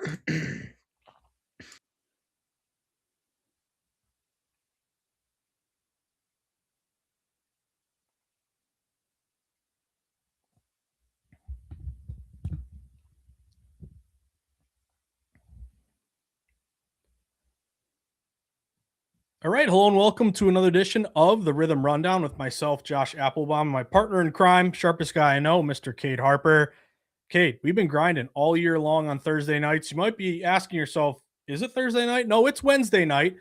All right, hello and welcome to another edition of the Rhythm Rundown with myself, Josh Applebaum, my partner in crime, sharpest guy I know, Mr. Cade Harper. Cade, we've been grinding all year long on Thursday nights. You might be asking yourself, is it Thursday night? No, it's Wednesday night.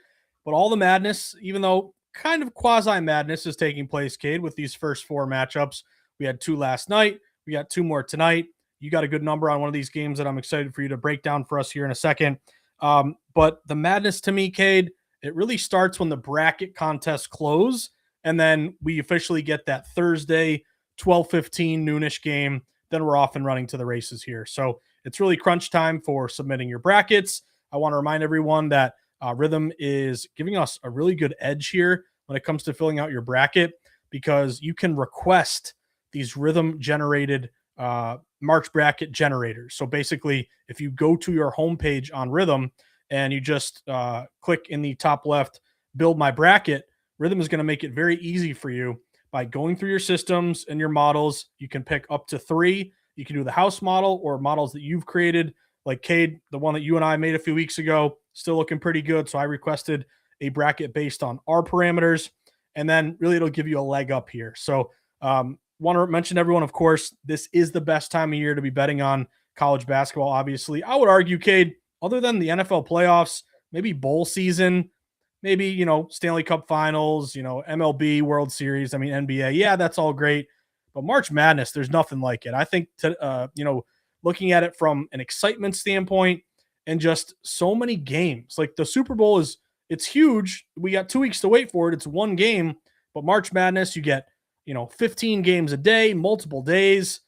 But all the madness, even though kind of quasi madness is taking place, Cade, with these first four matchups. We had two last night. We got two more tonight. You got a good number on one of these games that I'm excited for you to break down for us here in a second. But the madness to me, Cade, it really starts when the bracket contests close, and then we officially get that Thursday 12:15 noonish game. Then we're off and running to the races here. So it's really crunch time for submitting your brackets. I want to remind everyone that Rithmm is giving us a really good edge here when it comes to filling out your bracket because you can request these Rithmm generated March bracket generators. So basically, if you go to your homepage on Rithmm and you just click in the top left, build my bracket, Rithmm is going to make it very easy for you by going through your systems and your models. You can pick up to three. You can do the house model or models that you've created, like Cade, the one that you and I made a few weeks ago, still looking pretty good. So I requested a bracket based on our parameters, and then really it'll give you a leg up here. So want to mention everyone, of course, this is the best time of year to be betting on college basketball. Obviously, I would argue, Cade, other than the NFL playoffs, maybe bowl season, maybe, Stanley Cup finals, MLB World Series, I mean, NBA. Yeah, that's all great. But March Madness, there's nothing like it. I think, looking at it from an excitement standpoint and just so many games, like the Super Bowl it's huge. We got 2 weeks to wait for it. It's one game, but March Madness, you get, 15 games a day, multiple days.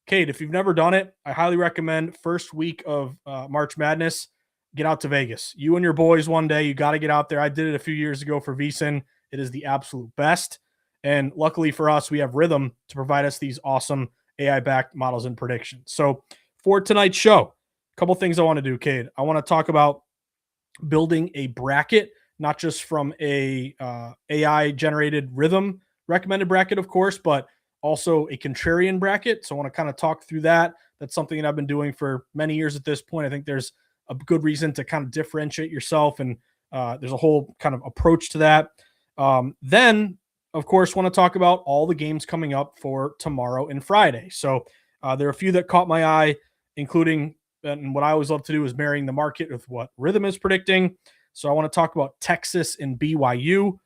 Kate, if you've never done it, I highly recommend first week of March Madness, get out to Vegas. You and your boys one day, you got to get out there. I did it a few years ago for VSiN. It is the absolute best. And luckily for us, we have Rithmm to provide us these awesome AI-backed models and predictions. So for tonight's show, a couple things I want to do, Cade. I want to talk about building a bracket, not just from a AI-generated Rithmm recommended bracket, of course, but also a contrarian bracket. So I want to kind of talk through that. That's something that I've been doing for many years at this point. I think there's a good reason to kind of differentiate yourself, and there's a whole kind of approach to that. Then, of course, want to talk about all the games coming up for tomorrow and Friday. So there are a few that caught my eye, including, and what I always love to do is marrying the market with what Rithmm is predicting. So I want to talk about Texas and BYU,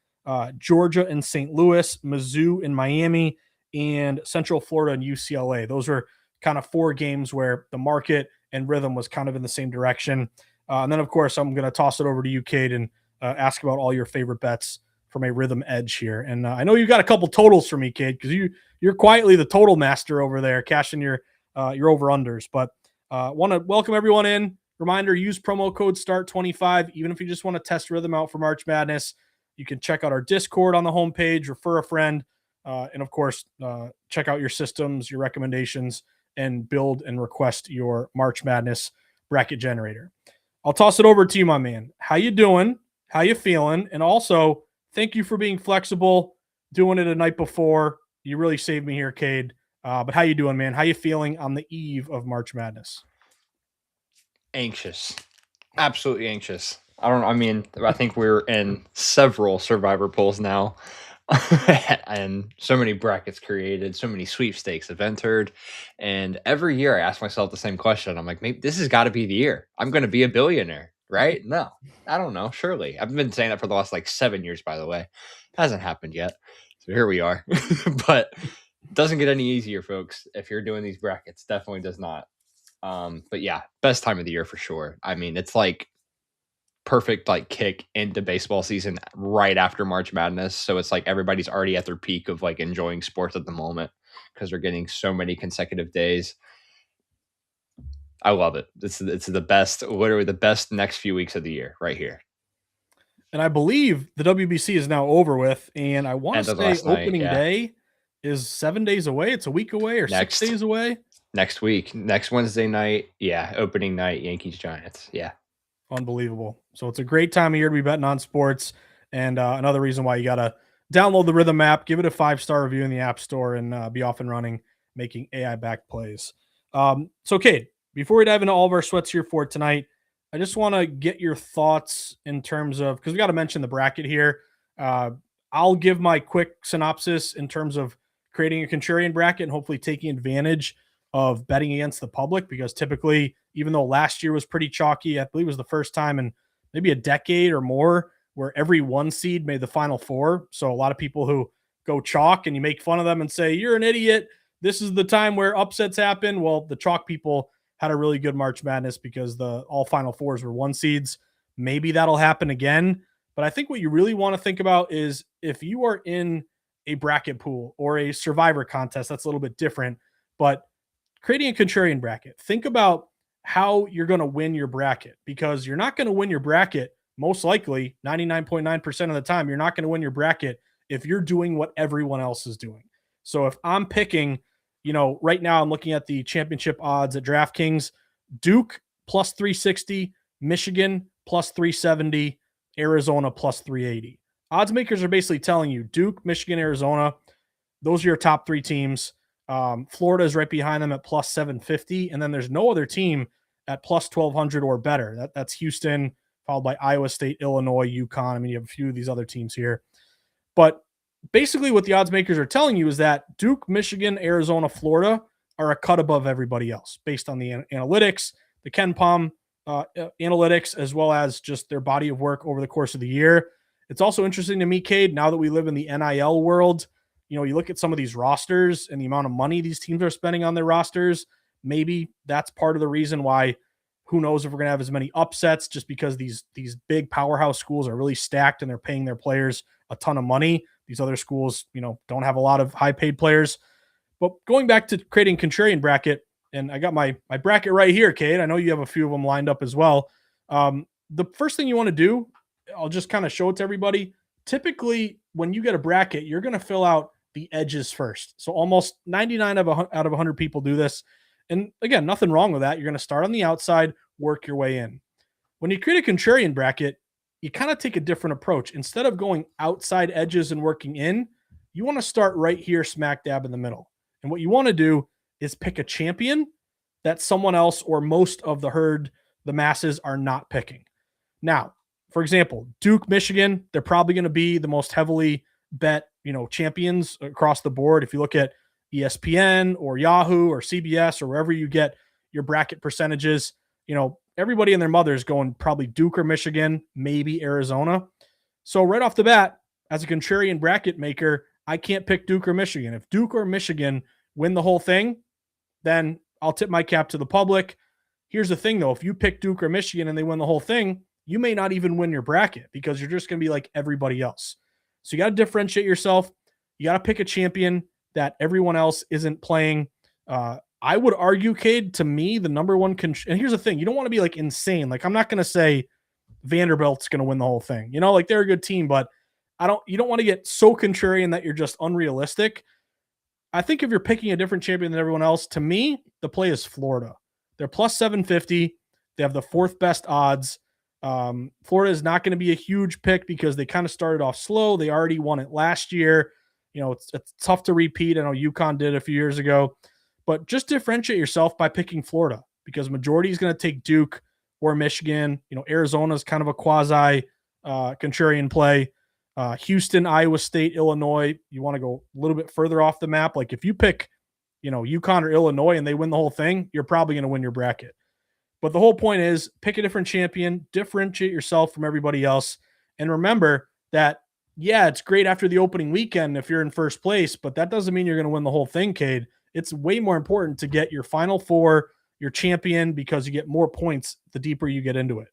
Georgia and St. Louis, Mizzou and Miami, and Central Florida and UCLA. Those are kind of four games where the market and Rithmm was kind of in the same direction. And then, of course, I'm going to toss it over to you, Cade, and ask about all your favorite bets from a Rithmm edge here. And I know you got a couple totals for me, Cade, because you're quietly the total master over there, cashing your over-unders. But want to welcome everyone in. Reminder, use promo code START25, even if you just want to test Rithmm out for March Madness. You can check out our Discord on the homepage, refer a friend, and, of course, check out your systems, your recommendations, and build and request your March Madness bracket generator. I'll toss it over to you, my man. How you doing? How you feeling? And also, thank you for being flexible, doing it a night before. You really saved me here, Cade. But how you doing, man? How you feeling on the eve of March Madness? Anxious. Absolutely anxious. I think we're in several survivor polls now. And so many brackets created, so many sweepstakes have entered. And every year I ask myself the same question. I'm like, maybe this has got to be the year. I'm going to be a billionaire, right? No, I don't know. Surely. I've been saying that for the last 7 years, by the way. Hasn't happened yet. So here we are. But it doesn't get any easier, folks. If you're doing these brackets, definitely does not. But yeah, best time of the year for sure. I mean, it's perfect kick into baseball season right after March Madness. So it's everybody's already at their peak of enjoying sports at the moment because they're getting so many consecutive days. I love it. It's the best, literally the best next few weeks of the year right here. And I believe the WBC is now over with, and I want to say opening day is 7 days away. It's a week away or 6 days away. next week, next Wednesday night. Yeah, opening night, Yankees Giants. Yeah. Unbelievable. So it's a great time of year to be betting on sports. And another reason why you got to download the Rithmm app, give it a 5-star review in the App Store, and be off and running, making AI backed plays. So, Kate, before we dive into all of our sweats here for tonight, I just want to get your thoughts in terms of, because we got to mention the bracket here. Uh, I'll give my quick synopsis in terms of creating a contrarian bracket and hopefully taking advantage of betting against the public, because typically, even though last year was pretty chalky, I believe it was the first time in maybe a decade or more where every one seed made the final four. So a lot of people who go chalk and you make fun of them and say, you're an idiot. This is the time where upsets happen. Well, the chalk people had a really good March Madness because the all final fours were one seeds. Maybe that'll happen again. But I think what you really want to think about is if you are in a bracket pool or a survivor contest, that's a little bit different. But creating a contrarian bracket, think about how you're going to win your bracket, because you're not going to win your bracket most likely 99.9% of the time. You're not going to win your bracket if you're doing what everyone else is doing. So if I'm picking, right now I'm looking at the championship odds at DraftKings: Duke plus 360, Michigan plus 370, Arizona plus 380. Odds makers are basically telling you Duke, Michigan, Arizona, those are your top three teams. Florida is right behind them at plus 750. And then there's no other team at plus 1200 or better. That's Houston, followed by Iowa State, Illinois, UConn. I mean, you have a few of these other teams here. But basically, what the odds makers are telling you is that Duke, Michigan, Arizona, Florida are a cut above everybody else based on the analytics, the Ken Pom analytics, as well as just their body of work over the course of the year. It's also interesting to me, Cade, now that we live in the NIL world, you look at some of these rosters and the amount of money these teams are spending on their rosters. Maybe that's part of the reason why, who knows if we're going to have as many upsets, just because these big powerhouse schools are really stacked and they're paying their players a ton of money. These other schools, don't have a lot of high paid players. But going back to creating contrarian bracket, and I got my bracket right here, Kate. I know you have a few of them lined up as well. The first thing you want to do, I'll just kind of show it to everybody. Typically, when you get a bracket, you're going to fill out the edges first. So almost 99 out of 100 people do this. And again, nothing wrong with that. You're going to start on the outside, work your way in. When you create a contrarian bracket, you kind of take a different approach. Instead of going outside edges and working in, you want to start right here, smack dab in the middle. And what you want to do is pick a champion that someone else or most of the herd, the masses, are not picking. Now, for example, Duke, Michigan, they're probably going to be the most heavily bet, champions across the board. If you look at ESPN or Yahoo or CBS or wherever you get your bracket percentages, everybody and their mother is going probably Duke or Michigan, maybe Arizona. So right off the bat, as a contrarian bracket maker, I can't pick Duke or Michigan. If Duke or Michigan win the whole thing, then I'll tip my cap to the public. Here's the thing, though. If you pick Duke or Michigan and they win the whole thing, you may not even win your bracket because you're just going to be like everybody else. So you got to differentiate yourself. You got to pick a champion that everyone else isn't playing. I would argue, Cade, to me, the number one. And here's the thing: you don't want to be like insane. Like, I'm not going to say Vanderbilt's going to win the whole thing. Like, they're a good team, but you don't want to get so contrarian that you're just unrealistic. I think if you're picking a different champion than everyone else, to me, the play is Florida. They're plus 750. They have the fourth best odds. Florida is not going to be a huge pick because they kind of started off slow. They already won it last year. It's tough to repeat. I know UConn did a few years ago, but just differentiate yourself by picking Florida, because majority is going to take Duke or Michigan. Arizona is kind of a quasi contrarian play. Houston, Iowa State, Illinois, you want to go a little bit further off the map. Like if you pick, UConn or Illinois and they win the whole thing, you're probably going to win your bracket. But the whole point is pick a different champion, differentiate yourself from everybody else. And remember that, yeah, it's great after the opening weekend if you're in first place, but that doesn't mean you're going to win the whole thing, Cade. It's way more important to get your final four, your champion, because you get more points the deeper you get into it.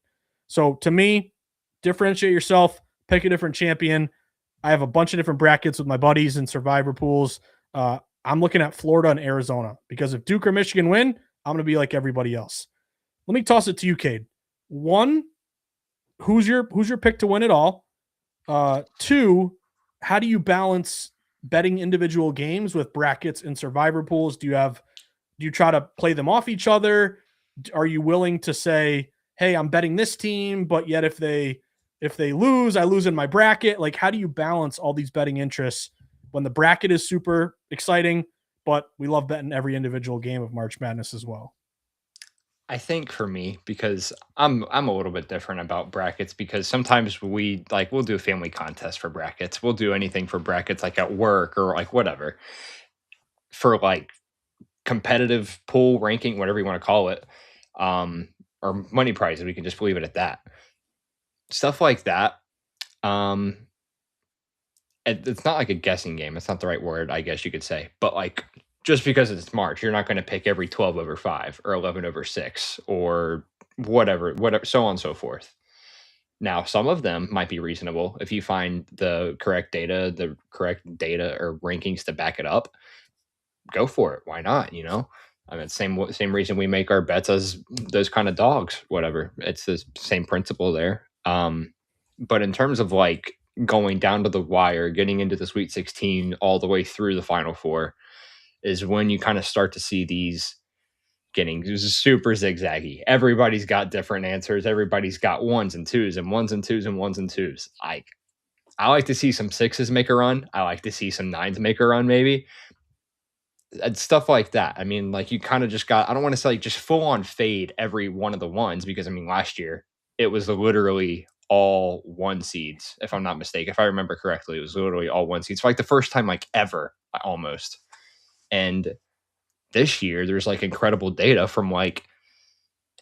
So to me, differentiate yourself, pick a different champion. I have a bunch of different brackets with my buddies and survivor pools. I'm looking at Florida and Arizona because if Duke or Michigan win, I'm going to be like everybody else. Let me toss it to you, Cade. One, who's your pick to win it all? Two, how do you balance betting individual games with brackets and survivor pools? Do Do you try to play them off each other? Are you willing to say, hey, I'm betting this team, but yet if they lose, I lose in my bracket? Like, how do you balance all these betting interests when the bracket is super exciting, but we love betting every individual game of March Madness as well? I think for me, because I'm a little bit different about brackets because sometimes we'll do a family contest for brackets. We'll do anything for brackets like at work or like whatever. For like competitive pool ranking, whatever you want to call it, um, or money prizes, we can just leave it at that. Stuff like that. Um, it's not like a guessing game. It's not the right word, I guess you could say. But like just because it's March, you're not going to pick every 12 over 5 or 11 over 6 or whatever, so on and so forth. Now, some of them might be reasonable if you find the correct data or rankings to back it up. Go for it. Why not? I mean, same reason we make our bets as those kind of dogs. Whatever. It's the same principle there. But in terms of like going down to the wire, getting into the Sweet 16 all the way through the Final Four, is when you kind of start to see these getting super zigzaggy. Everybody's got different answers. Everybody's got ones and twos and ones and twos and ones and twos. I like to see some sixes make a run. I like to see some nines make a run, maybe. And stuff like that. I mean, like you kind of just got, I don't want to say like just full on fade every one of the ones because I mean, last year it was literally all one seeds, if I'm not mistaken. If I remember correctly, it was literally all one seeds for like the first time, like ever almost. And this year, there's like incredible data from like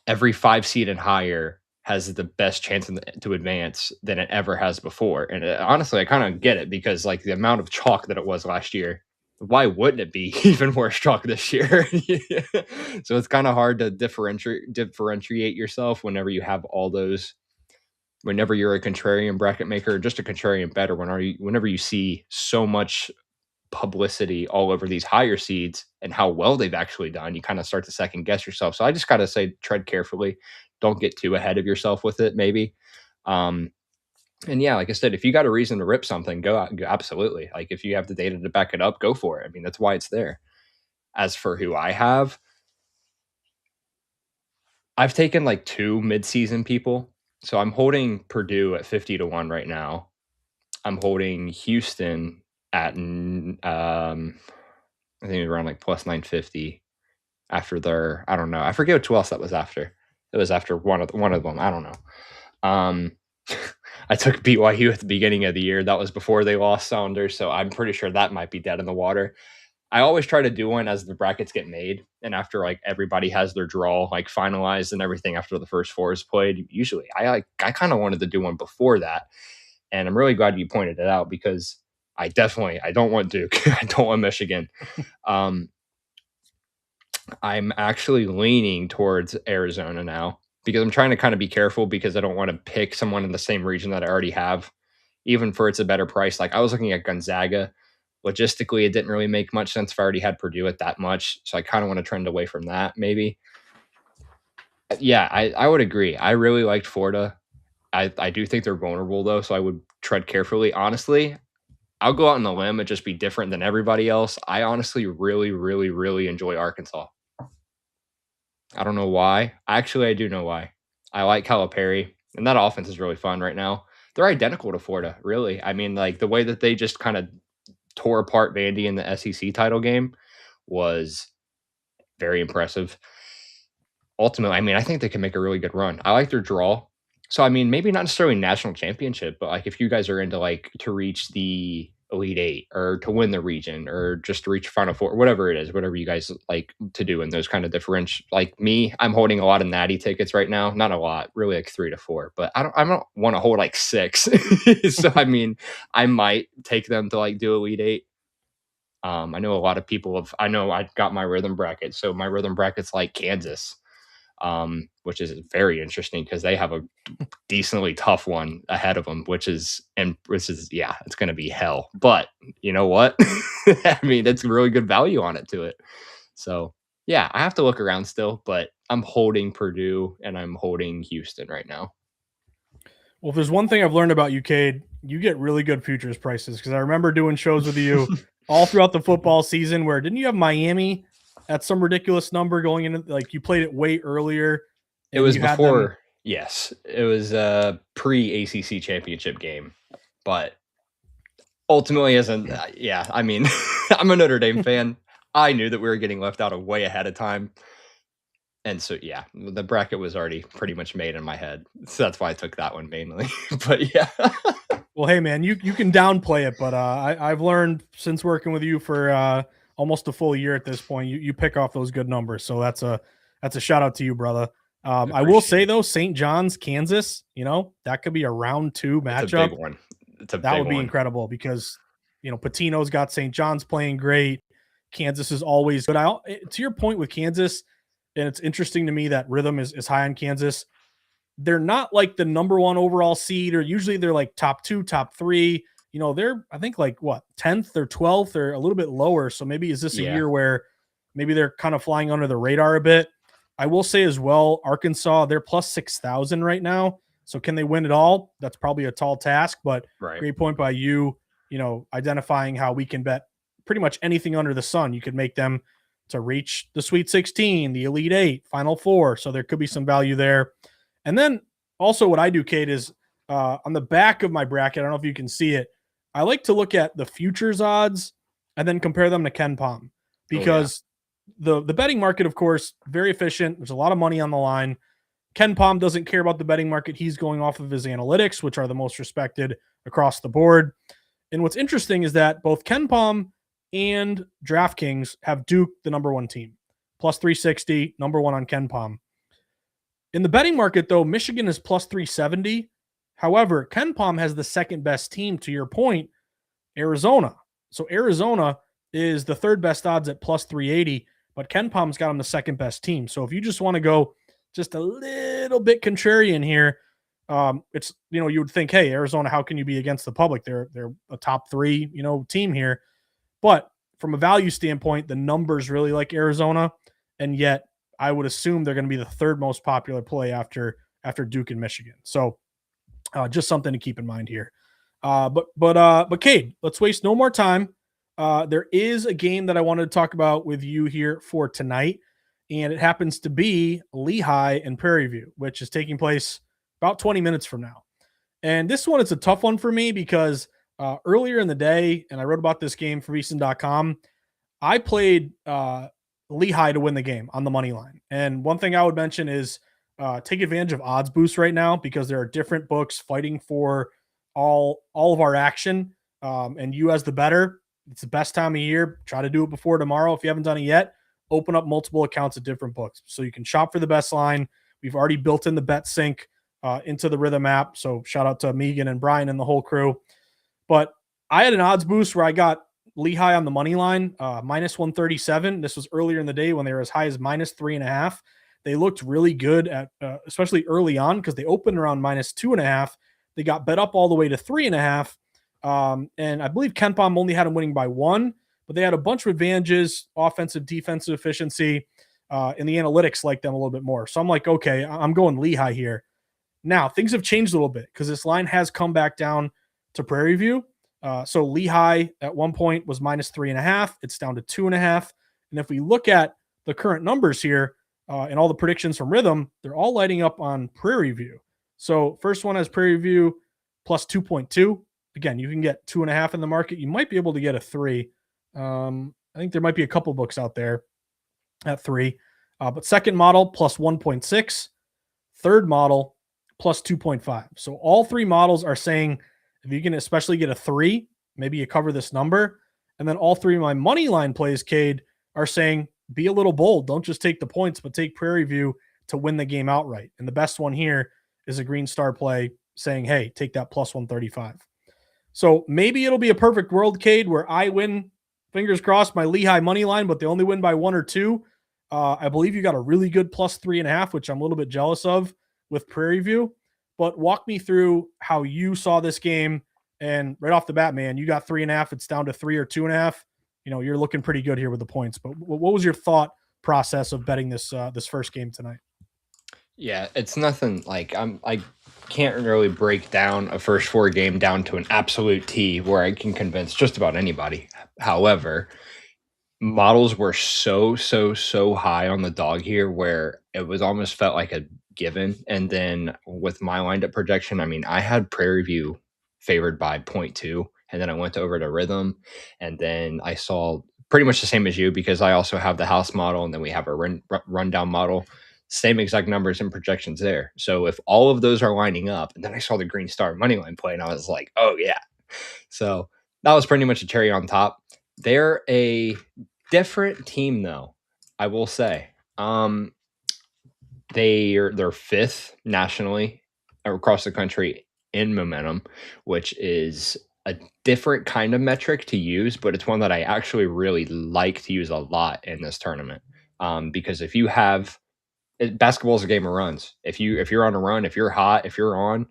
every 5 seed and higher has the best chance to advance than it ever has before. And honestly, I kind of get it because like the amount of chalk that it was last year, why wouldn't it be even worse chalk this year? So it's kind of hard to differentiate yourself whenever you have all those. Whenever you're a contrarian bracket maker, or just a contrarian better, whenever you see so much publicity all over these higher seeds and how well they've actually done, you kind of start to second guess yourself. So I just got to say, tread carefully. Don't get too ahead of yourself with it, maybe. And yeah, like I said, if you got a reason to rip something, go out. Go, absolutely. Like if you have the data to back it up, go for it. I mean, that's why it's there. As for who I have, I've taken like 2 mid-season people. So I'm holding Purdue at 50-1 right now. I'm holding Houston at I think it was around like plus 950 after their, I don't know. I forget who else that was after. It was after one of them. I don't know. I took BYU at the beginning of the year. That was before they lost Saunders, so I'm pretty sure that might be dead in the water. I always try to do one as the brackets get made and after like everybody has their draw like finalized and everything after the first 4 is played. Usually, I kind of wanted to do one before that, and I'm really glad you pointed it out because I don't want Duke. I don't want Michigan. I'm actually leaning towards Arizona now because I'm trying to kind of be careful because I don't want to pick someone in the same region that I already have, even for it's a better price. Like I was looking at Gonzaga. Logistically, it didn't really make much sense if I already had Purdue at that much. So I kind of want to trend away from that, maybe. Yeah, I would agree. I really liked Florida. I do think they're vulnerable, though, so I would tread carefully. Honestly, I'll go out on the limb and just be different than everybody else. I honestly really, really, really enjoy Arkansas. I don't know why. Actually, I do know why. I like Calipari, and that offense is really fun right now. They're identical to Florida, really. I mean, like the way that they just kind of tore apart Vandy in the SEC title game was very impressive. Ultimately, I mean, I think they can make a really good run. I like their draw. So, I mean, maybe not necessarily national championship, but like if you guys are into like to reach the Elite Eight or to win the region or just to reach Final Four, whatever it is, whatever you guys like to do in those kind of differential. Like me, I'm holding a lot of natty tickets right now. Not a lot, really like 3 to 4, but I don't want to hold like 6. So, I mean, I might take them to like do Elite Eight. I know a lot of people I know I got my Rithmm bracket. So my Rithmm bracket's like Kansas, which is very interesting because they have a decently tough one ahead of them, which is yeah, it's going to be hell. But you know what? I mean, it's really good value on it to it. So yeah, I have to look around still, but I'm holding Purdue and I'm holding Houston right now. Well, if there's one thing I've learned about you, Cade, you get really good futures prices because I remember doing shows with you all throughout the football season where didn't you have Miami at some ridiculous number going in? Like you played it way earlier, It and was you had them. before, yes, it was a pre-ACC championship game, but ultimately, yeah, I mean, I'm a Notre Dame fan. I knew that we were getting left out of way ahead of time. And so, yeah, the bracket was already pretty much made in my head. So that's why I took that one mainly. But yeah. Well, hey man, you can downplay it, but I've learned since working with you for almost a full year at this point, you pick off those good numbers. So that's a shout out to you, brother. I will say Appreciate it. though, St. John's, Kansas, that could be a round 2 It's a big matchup. one. It's a That big would be one. incredible because Patino's got St. John's playing great. Kansas is always good. To your point with Kansas, and it's interesting to me that Rithmm is high on Kansas. They're not like the number 1 overall seed, or usually they're like top 2, top 3. They're I think like what 10th or 12th or a little bit lower. So maybe is this a Yeah. year where maybe they're kind of flying under the radar a bit? I will say as well, Arkansas, they're plus 6,000 right now. So can they win it all? That's probably a tall task, but Right. great point by you, identifying how we can bet pretty much anything under the sun. You could make them to reach the Sweet 16, the Elite 8, Final 4. So there could be some value there. And then also what I do, Kate, is on the back of my bracket, I don't know if you can see it, I like to look at the futures odds and then compare them to KenPom because the betting market, of course, very efficient. There's a lot of money on the line. KenPom doesn't care about the betting market. He's going off of his analytics, which are the most respected across the board. And what's interesting is that both KenPom and DraftKings have Duke the number 1 team, plus 360, number 1 on KenPom. In the betting market, though, Michigan is plus 370. However, KenPom has the second best team, to your point, Arizona. So Arizona is the third best odds at plus 380, but KenPom's got them the second best team. So if you just want to go just a little bit contrarian here, it's, you would think, hey, Arizona, how can you be against the public? They're a top 3, team here. But from a value standpoint, the numbers really like Arizona, and yet I would assume they're going to be the third most popular play after Duke and Michigan. So just something to keep in mind here. But Cade, let's waste no more time. There is a game that I wanted to talk about with you here for tonight, and it happens to be Lehigh and Prairie View, which is taking place about 20 minutes from now. And this one, it's a tough one for me because earlier in the day, and I wrote about this game for Easton.com, I played Lehigh to win the game on the money line. And one thing I would mention is take advantage of odds boost right now because there are different books fighting for all of our action. And you as the bettor, it's the best time of year. Try to do it before tomorrow. If you haven't done it yet, open up multiple accounts at different books so you can shop for the best line. We've already built in the bet sync into the Rithmm app. So shout out to Megan and Brian and the whole crew. But I had an odds boost where I got Lehigh on the money line, minus 137. This was earlier in the day when they were as high as minus 3.5. They looked really good at, especially early on, because they opened around minus 2.5. They got bet up all the way to 3.5. And I believe KenPom only had them winning by 1, but they had a bunch of advantages, offensive, defensive efficiency, and the analytics like them a little bit more. So I'm like, okay, I'm going Lehigh here. Now, things have changed a little bit because this line has come back down to Prairie View. So Lehigh at one point was minus 3.5. It's down to 2.5. And if we look at the current numbers here and all the predictions from Rithmm, they're all lighting up on Prairie View. So first one has Prairie View plus 2.2. Again, you can get 2.5 in the market. You might be able to get a 3. I think there might be a couple books out there at 3. But second model plus 1.6. Third model plus 2.5. So all 3 models are saying if you can especially get a 3, maybe you cover this number. And then all 3 of my money line plays, Cade, are saying be a little bold. Don't just take the points, but take Prairie View to win the game outright. And the best one here is a Green Star play saying, hey, take that plus 135. So maybe it'll be a perfect world, Cade, where I win, fingers crossed, my Lehigh money line, but they only win by 1 or 2. I believe you got a really good plus 3.5, which I'm a little bit jealous of with Prairie View. But walk me through how you saw this game. And right off the bat, man, you got 3.5. It's down to 3 or 2.5. You're looking pretty good here with the points. But what was your thought process of betting this first game tonight? Yeah, it's nothing like I can't really break down a first 4 game down to an absolute T where I can convince just about anybody. However, models were so high on the dog here where it was almost felt like a given. And then with my lined up projection, I mean, I had Prairie View favored by point 0.2, and then I went over to Rhythm, and then I saw pretty much the same as you because I also have the house model, and then we have a rundown model. Same exact numbers and projections there. So if all of those are lining up, and then I saw the Green Star money line play, and I was like, oh yeah. So that was pretty much a cherry on top. They're a different team, though. I will say, they're fifth nationally across the country in momentum, which is a different kind of metric to use, but it's one that I actually really like to use a lot in this tournament. Because if you have basketball is a game of runs. If you're on a run, if you're hot, if you're on,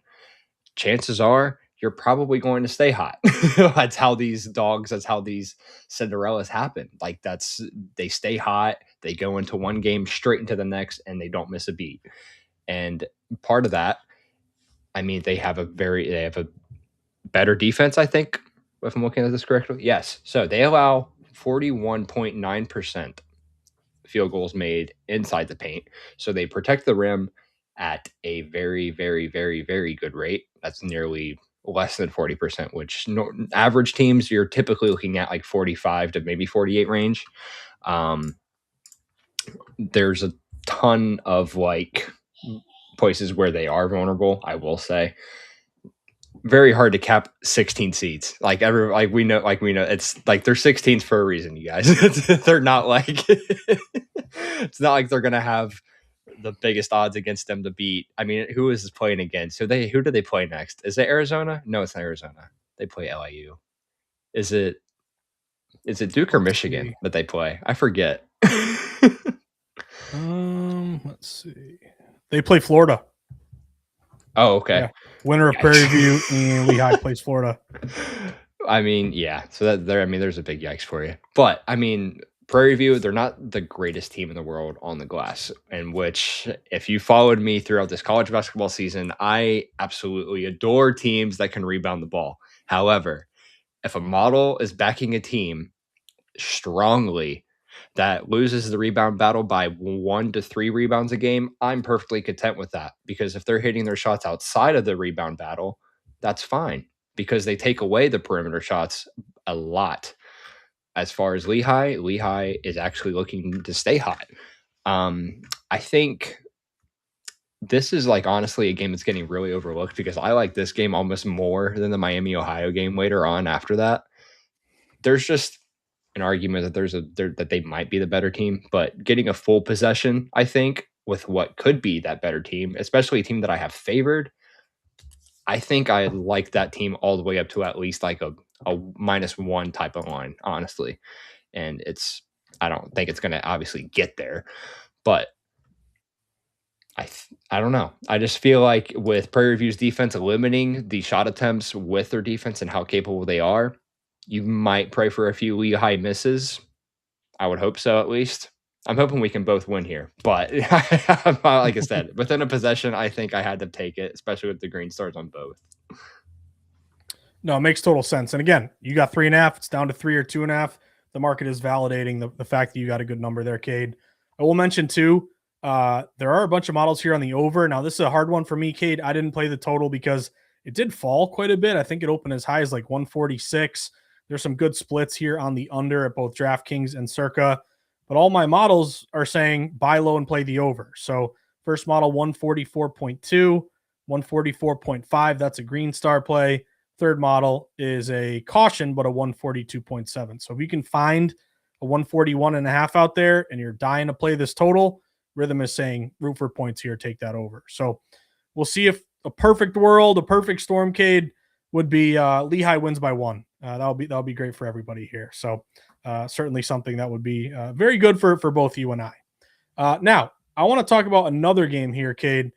chances are you're probably going to stay hot. That's how these dogs, that's how these Cinderellas happen. Like they stay hot, they go into one game straight into the next, and they don't miss a beat. And part of that, I mean, they have a better defense, I think, if I'm looking at this correctly. Yes. So they allow 41.9% field goals made inside the paint. So they protect the rim at a very good rate. That's nearly less than 40%, which average teams, you're typically looking at like 45 to maybe 48 range. There's a ton of like places where they are vulnerable, I will say. Very hard to cap 16 seeds. We know it's like they're 16s for a reason, you guys. They're not like it's not like they're gonna have the biggest odds against them to beat. I mean, who is playing against? Who do they play next? Is it Arizona? No, it's not Arizona. They play LIU. Is it Duke or Let's Michigan see. that they play? I forget. Let's see. They play Florida. Oh, okay. Yeah. Winner of Prairie View and Lehigh plays Florida. I mean, yeah. So there's a big yikes for you. But I mean, Prairie View, they're not the greatest team in the world on the glass. In which, if you followed me throughout this college basketball season, I absolutely adore teams that can rebound the ball. However, if a model is backing a team strongly that loses the rebound battle by 1 to 3 rebounds a game, I'm perfectly content with that, because if they're hitting their shots outside of the rebound battle, that's fine, because they take away the perimeter shots a lot. As far as Lehigh is actually looking to stay hot. I think this is like honestly a game that's getting really overlooked because I like this game almost more than the Miami Ohio game later on after that. There's just an argument that that they might be the better team, but getting a full possession, I think, with what could be that better team, especially a team that I have favored, I think I like that team all the way up to at least like a -1 type of line, honestly. And I don't think it's going to obviously get there, but I don't know. I just feel like with Prairie View's defense limiting the shot attempts with their defense and how capable they are, you might pray for a few Lehigh misses. I would hope so, at least. I'm hoping we can both win here, but like I said, within a possession, I think I had to take it, especially with the green stars on both. No, it makes total sense. And again, you got 3.5. It's down to 3 or 2.5. The market is validating the fact that you got a good number there, Cade. I will mention too, there are a bunch of models here on the over. Now, this is a hard one for me, Cade. I didn't play the total because it did fall quite a bit. I think it opened as high as like 146. There's some good splits here on the under at both DraftKings and Circa, but all my models are saying buy low and play the over. So first model 144.2, 144.5. That's a green star play. Third model is a caution, but a 142.7. So if you can find a 141.5 out there and you're dying to play this total, Rithmm is saying root for points here, take that over. So we'll see if a perfect world, a perfect stormcade would be Lehigh wins by 1. That'll be great for everybody here. So certainly something that would be very good for both you and I. Now, I want to talk about another game here, Cade.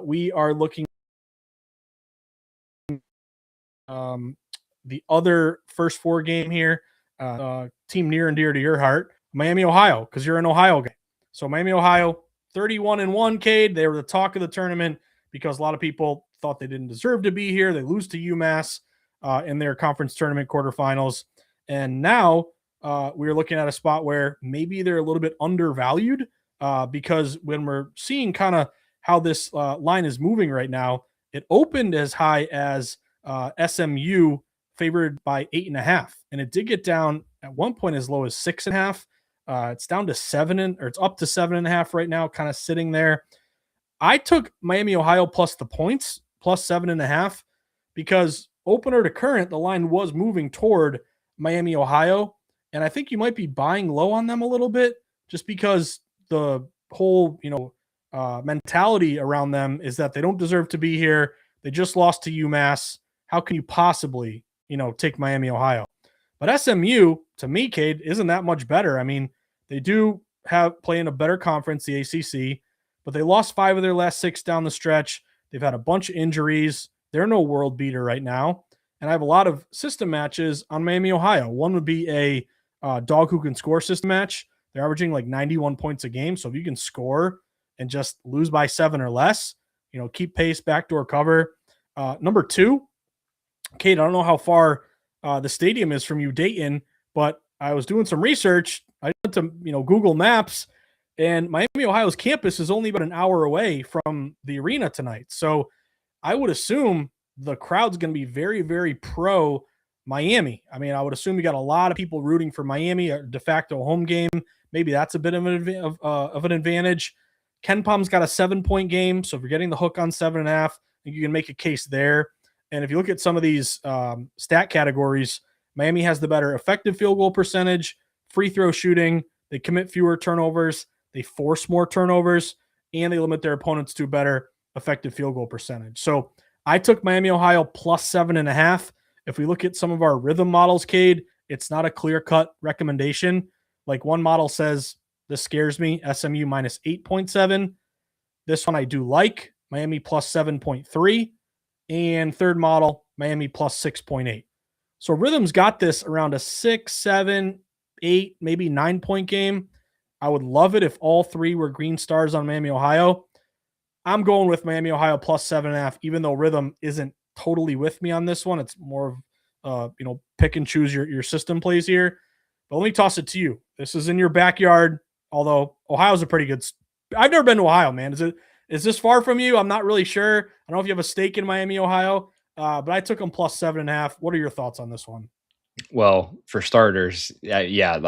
We are looking the other first 4 game here, team near and dear to your heart, Miami, Ohio, because you're an Ohio guy. So Miami, Ohio, 31-1, Cade. They were the talk of the tournament because a lot of people thought they didn't deserve to be here. They lose to UMass in their conference tournament quarterfinals. And now we were looking at a spot where maybe they're a little bit undervalued because when we're seeing kind of how this line is moving right now, it opened as high as SMU favored by 8.5, and it did get down at one point as low as 6.5. It's down to or it's up to 7.5 right now, kind of sitting there. I took Miami, Ohio plus the points, plus 7.5, because opener to current, the line was moving toward Miami, Ohio. And I think you might be buying low on them a little bit just because the whole, mentality around them is that they don't deserve to be here. They just lost to UMass. How can you possibly, take Miami, Ohio? But SMU, to me, Cade, isn't that much better. I mean, they do have play in a better conference, the ACC, but they lost 5 of their last 6 down the stretch. They've had a bunch of injuries. They're no world beater right now. And I have a lot of system matches on Miami, Ohio. One would be a dog who can score system match. They're averaging like 91 points a game. So if you can score and just lose by 7 or less, keep pace, backdoor cover. Number 2, Kate, I don't know how far the stadium is from you, Dayton, but I was doing some research. I went to Google Maps, and Miami, Ohio's campus is only about an hour away from the arena tonight. So I would assume the crowd's going to be very, very pro Miami. I mean, I would assume you got a lot of people rooting for Miami, a de facto home game. Maybe that's a bit of an advantage. Ken Palm's got a 7-point game, so if you're getting the hook on 7.5, you can make a case there. And if you look at some of these stat categories, Miami has the better effective field goal percentage, free throw shooting. They commit fewer turnovers. They force more turnovers, and they limit their opponents to a better effective field goal percentage. So I took Miami, Ohio plus 7.5. If we look at some of our Rithmm models, Cade, it's not a clear-cut recommendation. Like one model says, this scares me, SMU minus 8.7. This one I do like, Miami plus 7.3. And third model, Miami plus 6.8. So Rhythm's got this around a 6, 7, 8, maybe 9-point game. I would love it if all 3 were green stars on Miami, Ohio. I'm going with Miami, Ohio plus 7.5, even though Rhythm isn't totally with me on this one. It's more of, pick and choose your system plays here. But let me toss it to you. This is in your backyard, although Ohio's a pretty good. I've never been to Ohio, man. Is this far from you? I'm not really sure. I don't know if you have a stake in Miami, Ohio, but I took them plus 7.5. What are your thoughts on this one? Well, for starters, yeah,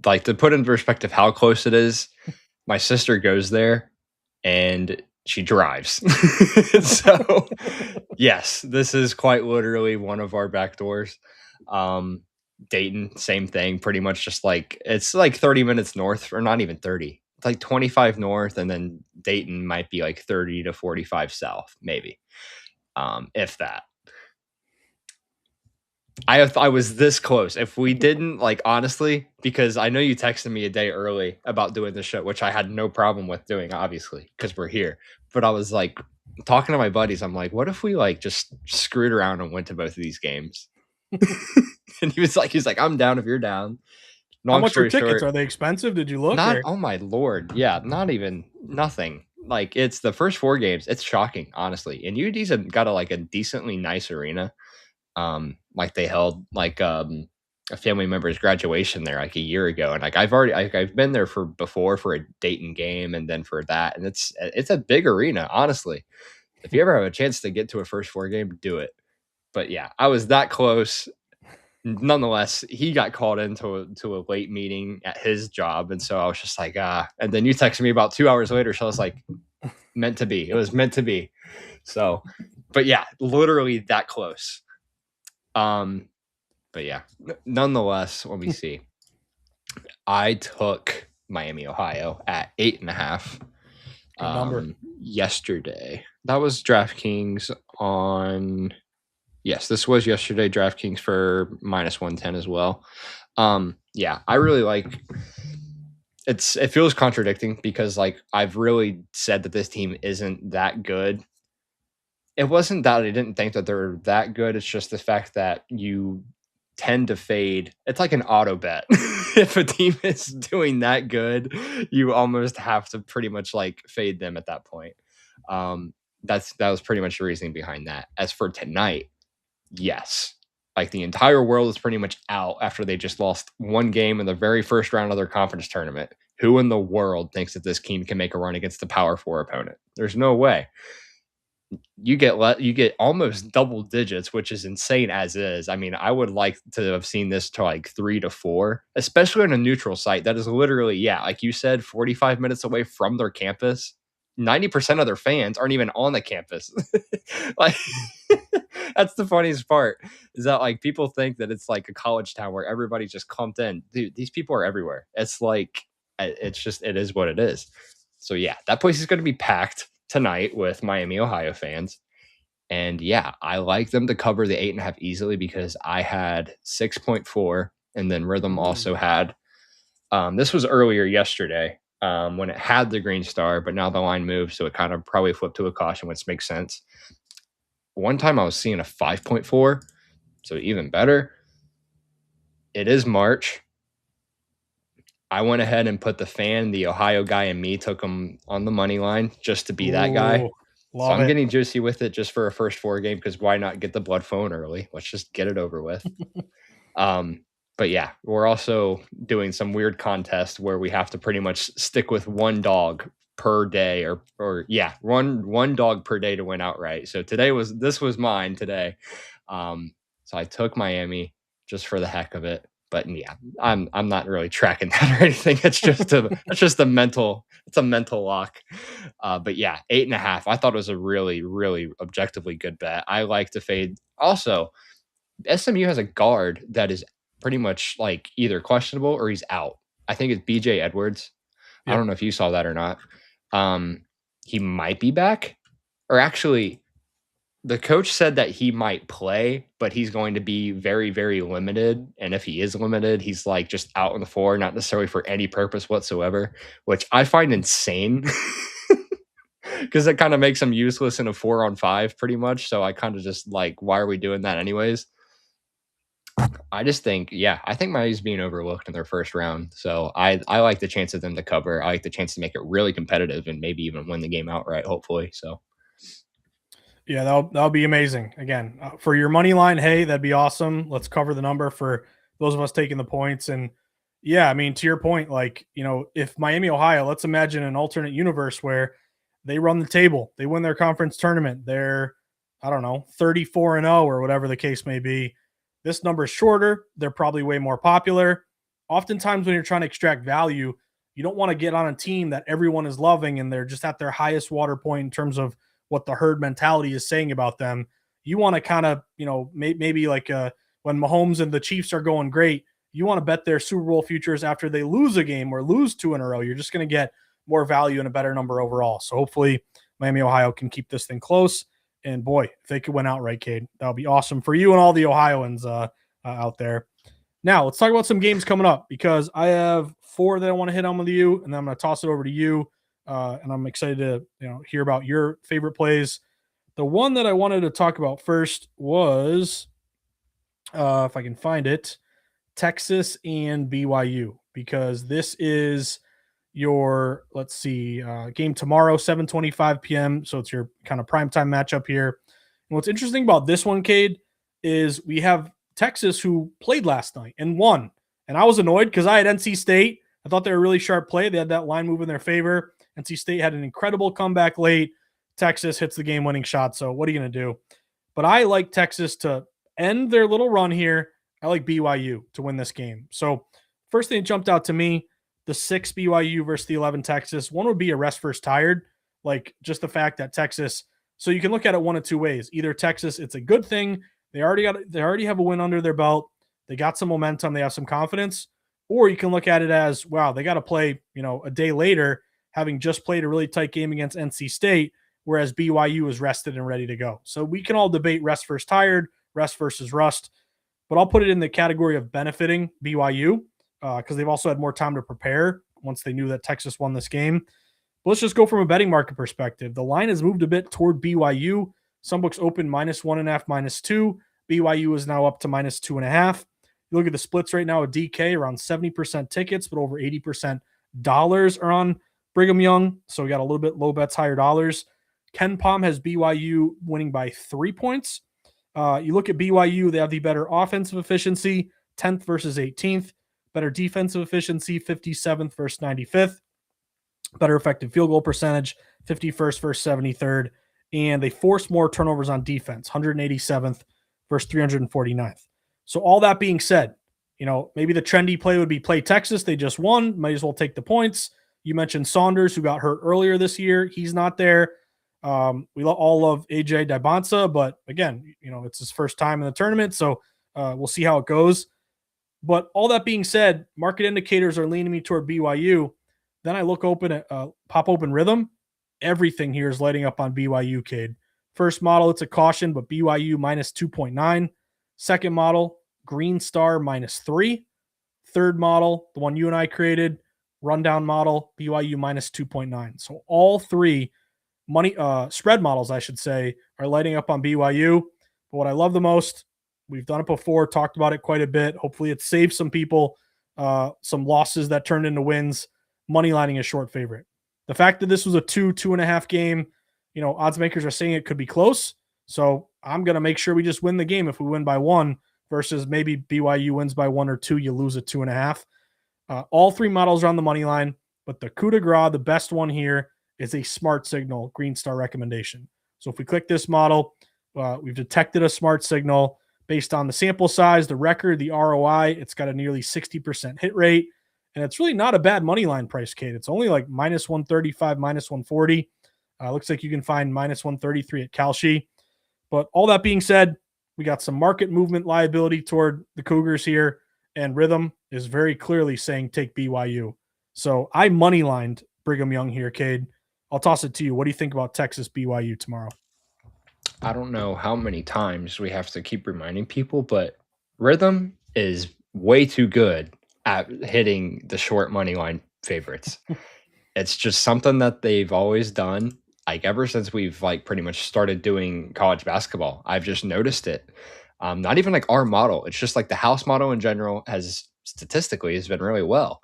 like to put in perspective how close it is, my sister goes there and she drives. So, yes, this is quite literally one of our back doors. Dayton, same thing, pretty much just like it's like 30 minutes north, or not even 30. It's like 25 north, and then Dayton might be like 30 to 45 south, maybe. If that. I was this close. If we didn't, like, honestly, because I know you texted me a day early about doing the show, which I had no problem with doing, obviously, because we're here. But I was like talking to my buddies. I'm like, what if we like just screwed around and went to both of these games? And he's like, I'm down if you're down. How much are tickets? Are they expensive? Did you look? Not, oh my lord, yeah, not even nothing. Like it's the first 4 games. It's shocking, honestly. And UD's got a decently nice arena. Like they held a family member's graduation there like a year ago, and like I've been there before for a Dayton game and then for that, and it's a big arena, honestly. If you ever have a chance to get to a first 4 game, do it. But yeah, I was that close. Nonetheless, he got called into a late meeting at his job, and so I was just like, and then you texted me about 2 hours later, so I was like, meant to be. It was meant to be. So, but yeah, literally that close. But yeah, nonetheless, let me see. I took Miami, Ohio at 8.5 number. Yesterday. That was DraftKings on. Yes, this was yesterday. DraftKings for minus 110 as well. Yeah, I really like. It feels contradicting because like I've really said that this team isn't that good. It wasn't that I didn't think that they're that good. It's just the fact that you tend to fade. It's like an auto bet. If a team is doing that good, you almost have to pretty much like fade them at that point. That was pretty much the reasoning behind that. As for tonight, yes, Like the entire world is pretty much out after they just lost one game in the very first round of their conference tournament. Who in the world thinks that this team can make a run against the Power Four opponent? There's no way. You get almost double digits, which is insane as is. I mean, I would like to have seen this to like 3 to 4, especially on a neutral site that is literally, yeah, like you said, 45 minutes away from their campus. 90% of their fans aren't even on the campus. Like that's the funniest part is that like people think that it's like a college town where everybody's just clumped in. Dude, these people are everywhere. It's like it's just it is what it is. So yeah, that place is going to be packed tonight with Miami, Ohio fans. And yeah, I like them to cover the 8.5 easily because I had 6.4, and then Rithmm also had. This was earlier yesterday when it had the green star, but now the line moved, so it kind of probably flipped to a caution, which makes sense. One time I was seeing a 5.4, so even better. It is March. I went ahead and put the fan, the Ohio guy, and me took him on the money line just to be that guy. So I'm getting juicy with it just for a first 4 game because why not get the blood flowing early? Let's just get it over with. But yeah, we're also doing some weird contest where we have to pretty much stick with one dog per day or yeah, one dog per day to win outright. So this was mine today. So I took Miami just for the heck of it. But yeah, I'm not really tracking that or anything. It's just a mental lock. But yeah, 8.5. I thought it was a really, really objectively good bet. I like to fade. Also, SMU has a guard that is pretty much like either questionable or he's out. I think it's BJ Edwards. Yep. I don't know if you saw that or not. He might be back, or actually, the coach said that he might play, but he's going to be very, very limited. And if he is limited, he's like just out on the floor, not necessarily for any purpose whatsoever, which I find insane because it kind of makes him useless in a 4-on-5 pretty much. So I kind of just like, why are we doing that anyways? I just think, yeah, I think Miami's being overlooked in their first round. So I like the chance of them to cover. I like the chance to make it really competitive and maybe even win the game outright, hopefully. So. Yeah, that'll be amazing. Again, for your money line, hey, that'd be awesome. Let's cover the number for those of us taking the points. And yeah, I mean, to your point, like, you know, if Miami, Ohio, let's imagine an alternate universe where they run the table, they win their conference tournament, they're, I don't know, 34-0 or whatever the case may be. This number is shorter. They're probably way more popular. Oftentimes, when you're trying to extract value, you don't want to get on a team that everyone is loving and they're just at their highest water point in terms of what the herd mentality is saying about them. You want to kind of, you know, maybe like when Mahomes and the Chiefs are going great, you want to bet their Super Bowl futures after they lose a game or lose 2 in a row. You're just going to get more value and a better number overall. So hopefully Miami, Ohio can keep this thing close. And boy, if they could win outright, Cade, that would be awesome for you and all the Ohioans out there. Now let's talk about some games coming up because I have 4 that I want to hit on with you, and then I'm going to toss it over to you. And I'm excited to hear about your favorite plays. The one that I wanted to talk about first was, if I can find it, Texas and BYU, because this is your, let's see, game tomorrow, 7:25 p.m. So it's your kind of primetime matchup here. And what's interesting about this one, Cade, is we have Texas who played last night and won. And I was annoyed because I had NC State. I thought they were a really sharp play. They had that line move in their favor. NC State had an incredible comeback late. Texas hits the game-winning shot. So what are you going to do? But I like Texas to end their little run here. I like BYU to win this game. So first thing that jumped out to me, the 6 BYU versus the 11 Texas. One would be a rest first tired, like just the fact that Texas. So you can look at it one of 2 ways. Either Texas, it's a good thing. They already have a win under their belt. They got some momentum. They have some confidence. Or you can look at it as, wow, they got to play, a day later, having just played a really tight game against NC State, whereas BYU is rested and ready to go. So we can all debate rest versus tired, rest versus rust, but I'll put it in the category of benefiting BYU because they've also had more time to prepare once they knew that Texas won this game. But let's just go from a betting market perspective. The line has moved a bit toward BYU. Some books open -1.5, -2. BYU is now up to -2.5. You look at the splits right now at DK, around 70% tickets, but over 80% dollars are on Brigham Young. So we got a little bit low bets, higher dollars. Ken Palm has BYU winning by 3 points. You look at BYU, they have the better offensive efficiency, 10th versus 18th, better defensive efficiency, 57th versus 95th, better effective field goal percentage, 51st versus 73rd, and they force more turnovers on defense, 187th versus 349th. So all that being said, maybe the trendy play would be play Texas. They just won. Might as well take the points. You mentioned Saunders, who got hurt earlier this year. He's not there. We all love AJ Dybonsa, but again, it's his first time in the tournament, so we'll see how it goes. But all that being said, market indicators are leaning me toward BYU. Then I look open at pop open Rithmm. Everything here is lighting up on BYU, Cade. First model, it's a caution, but BYU minus 2.9. Second model, Green Star minus 3. Third model, the one you and I created, rundown model, BYU minus 2.9. So all three spread models, I should say, are lighting up on BYU. But what I love the most, we've done it before, talked about it quite a bit. Hopefully it saves some people some losses that turned into wins. Money lining a short favorite. The fact that this was a 2.5 game, odds makers are saying it could be close. So I'm going to make sure we just win the game if we win by 1 versus maybe BYU wins by 1 or 2, you lose at 2.5. All three models are on the money line, but the coup de grace, the best one here, is a smart signal Green Star recommendation. So if we click this model, we've detected a smart signal based on the sample size, the record, the ROI. It's got a nearly 60% hit rate. And it's really not a bad money line price, Kate. It's only like minus 135, minus 140. Looks like you can find minus 133 at Kalshi. But all that being said, we got some market movement liability toward the Cougars here. And Rithmm is very clearly saying take BYU. So I money lined Brigham Young here, Cade. I'll toss it to you. What do you think about Texas BYU tomorrow? I don't know how many times we have to keep reminding people, but Rithmm is way too good at hitting the short money line favorites. It's just something that they've always done. Like ever since we've like pretty much started doing college basketball, I've just noticed it. Not even like our model. It's just like the house model in general has been really well.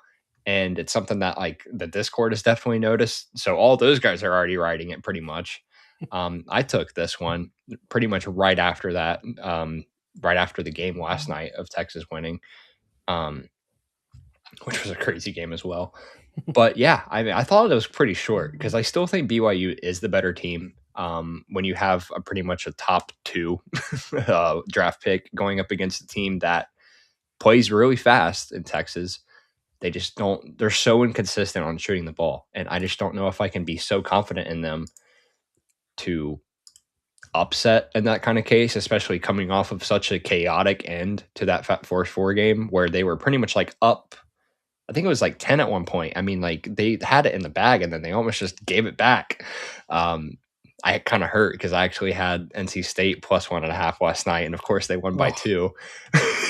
And it's something that like the Discord has definitely noticed. So all those guys are already riding it pretty much. I took this one pretty much right after that, right after the game last night of Texas winning, which was a crazy game as well. But yeah, I mean, I thought it was pretty short because I still think BYU is the better team. When you have pretty much a top 2 draft pick going up against a team that plays really fast in Texas, they just don't. They're so inconsistent on shooting the ball, and I just don't know if I can be so confident in them to upset in that kind of case, especially coming off of such a chaotic end to that Force 4 game where they were pretty much like up. I think it was like 10 at one point. I mean, like they had it in the bag and then they almost just gave it back. I kind of hurt because I actually had NC State plus 1.5 last night, and of course they won by 2.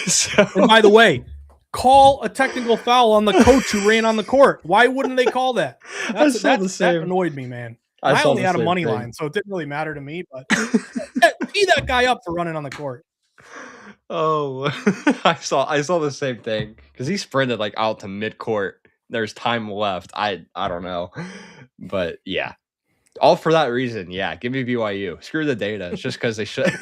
So. And by the way, call a technical foul on the coach who ran on the court. Why wouldn't they call that? That annoyed me, man. I only had a money line, so it didn't really matter to me. But tee that guy up for running on the court. Oh, I saw the same thing because he sprinted like out to mid court. There's time left. I don't know, but yeah, all for that reason. Yeah, give me BYU. Screw the data. It's just because they should.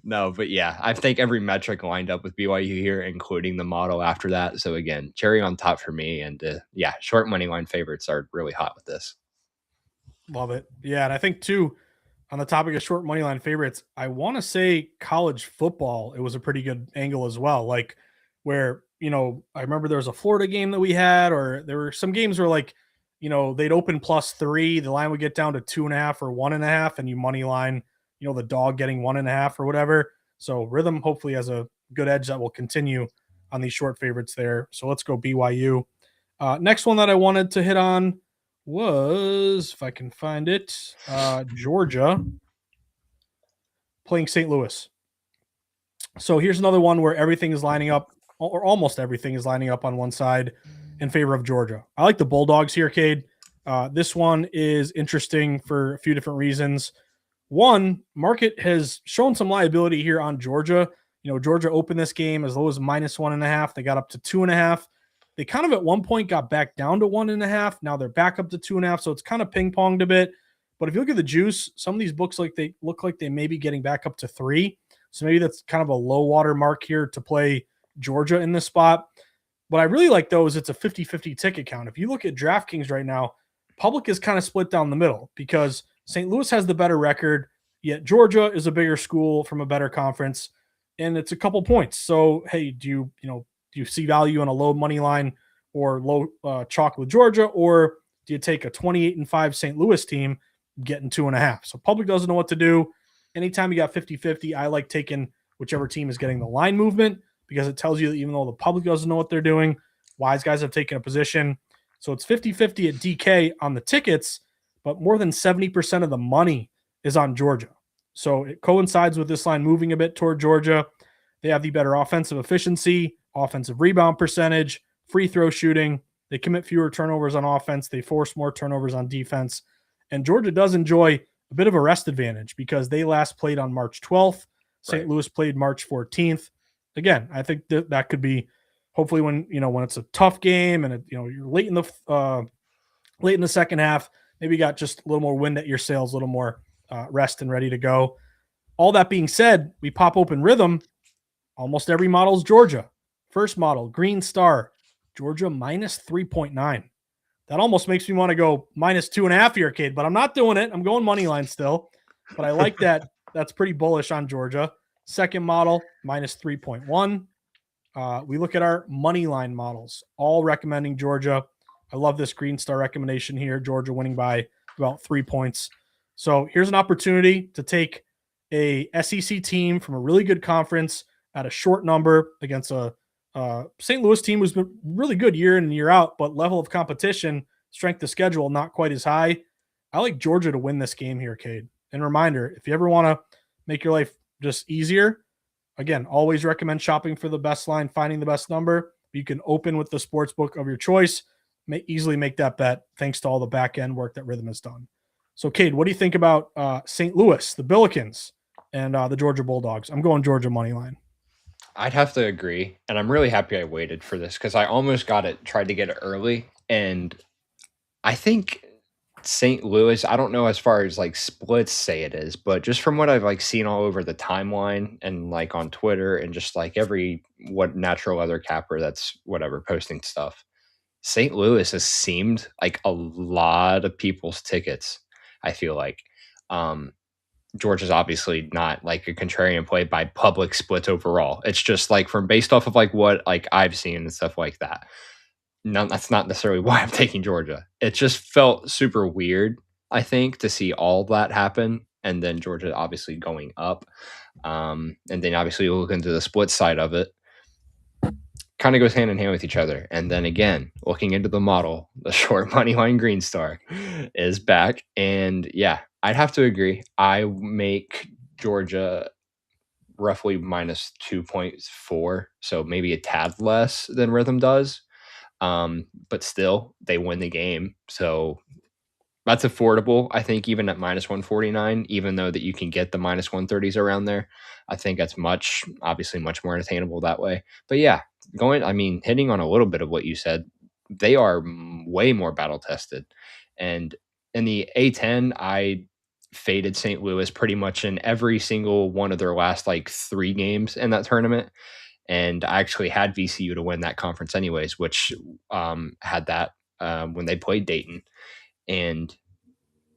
No, but yeah, I think every metric lined up with BYU here, including the model after that. So again, cherry on top for me. And yeah, short money line favorites are really hot with this. Love it. Yeah, and I think too, on the topic of short money line favorites, I want to say college football, it was a pretty good angle as well. Like where, I remember there was a Florida game that we had, or there were some games where like, they'd open +3, the line would get down to 2.5 or 1.5, and you money line, the dog getting 1.5 or whatever. So Rithmm hopefully has a good edge that will continue on these short favorites there. So let's go BYU. Next one that I wanted to hit on was, if I can find it, Georgia playing St. Louis. So here's another one where everything is lining up, or almost everything is lining up on one side in favor of Georgia. I like the Bulldogs here, Cade. This one is interesting for a few different reasons. One, market has shown some liability here on Georgia. Georgia opened this game as low as -1.5. They got up to 2.5. They kind of at one point got back down to 1.5. Now they're back up to 2.5. So it's kind of ping-ponged a bit. But if you look at the juice, some of these books they look like they may be getting back up to 3. So maybe that's kind of a low water mark here to play Georgia in this spot. What I really like, though, is it's a 50-50 ticket count. If you look at DraftKings right now, public is kind of split down the middle because St. Louis has the better record, yet Georgia is a bigger school from a better conference, and it's a couple points. So, hey, do you see value in a low money line or low chalk with Georgia, or do you take a 28-5 St. Louis team getting 2.5? So public doesn't know what to do. Anytime you got 50-50, I like taking whichever team is getting the line movement because it tells you that even though the public doesn't know what they're doing, wise guys have taken a position. So it's 50-50 at DK on the tickets, but more than 70% of the money is on Georgia. So it coincides with this line moving a bit toward Georgia. They have the better offensive efficiency, offensive rebound percentage, free throw shooting. They commit fewer turnovers on offense. They force more turnovers on defense. And Georgia does enjoy a bit of a rest advantage because they last played on March 12th. St. Louis played March 14th. Again, I think that could be hopefully when it's a tough game and you're late in the second half, maybe you got just a little more wind at your sails, a little more rest and ready to go. All that being said, we pop open Rithmm. Almost every model is Georgia. First model, Green Star, Georgia minus 3.9. That almost makes me want to go minus 2.5 here, Cade, but I'm not doing it. I'm going money line still, but I like that. That's pretty bullish on Georgia. Second model, minus 3.1. We look at our money line models, all recommending Georgia. I love this Green Star recommendation here. Georgia winning by about 3 points. So here's an opportunity to take a SEC team from a really good conference at a short number against a St. Louis team who's been really good year in and year out, but level of competition, strength of schedule, not quite as high. I like Georgia to win this game here, Cade. And reminder, if you ever want to make your life just easier, again, always recommend shopping for the best line, finding the best number. You can open with the sports book of your choice, easily make that bet thanks to all the back end work that Rithmm has done. So, Cade, what do you think about St. Louis, the Billikens, and the Georgia Bulldogs? I'm going Georgia money line. I'd have to agree, and I'm really happy I waited for this because I almost tried to get it early, and I think St. Louis, I don't know as far as like splits say it is, but just from what I've like seen all over the timeline and like on Twitter and just like what natural other capper that's whatever posting stuff, St. Louis has seemed like a lot of people's tickets. I feel like Georgia's obviously not like a contrarian play by public splits overall. It's just like from based off of like what like I've seen and stuff like that. No, that's not necessarily why I'm taking Georgia. It just felt super weird, I think, to see all that happen. And then Georgia obviously going up. And then obviously you look into the split side of it. Kind of goes hand in hand with each other. And then again, looking into the model, the short money line Green Star is back. And yeah, I'd have to agree. I make Georgia roughly minus 2.4. So maybe a tad less than Rithmm does. But still, they win the game. So that's affordable. I think even at minus 149, even though that you can get the minus 130s around there, I think that's obviously much more attainable that way. But yeah, hitting on a little bit of what you said, they are way more battle tested. And in the A10, I faded St. Louis pretty much in every single one of their last like 3 games in that tournament. And I actually had VCU to win that conference anyways, which had that when they played Dayton. And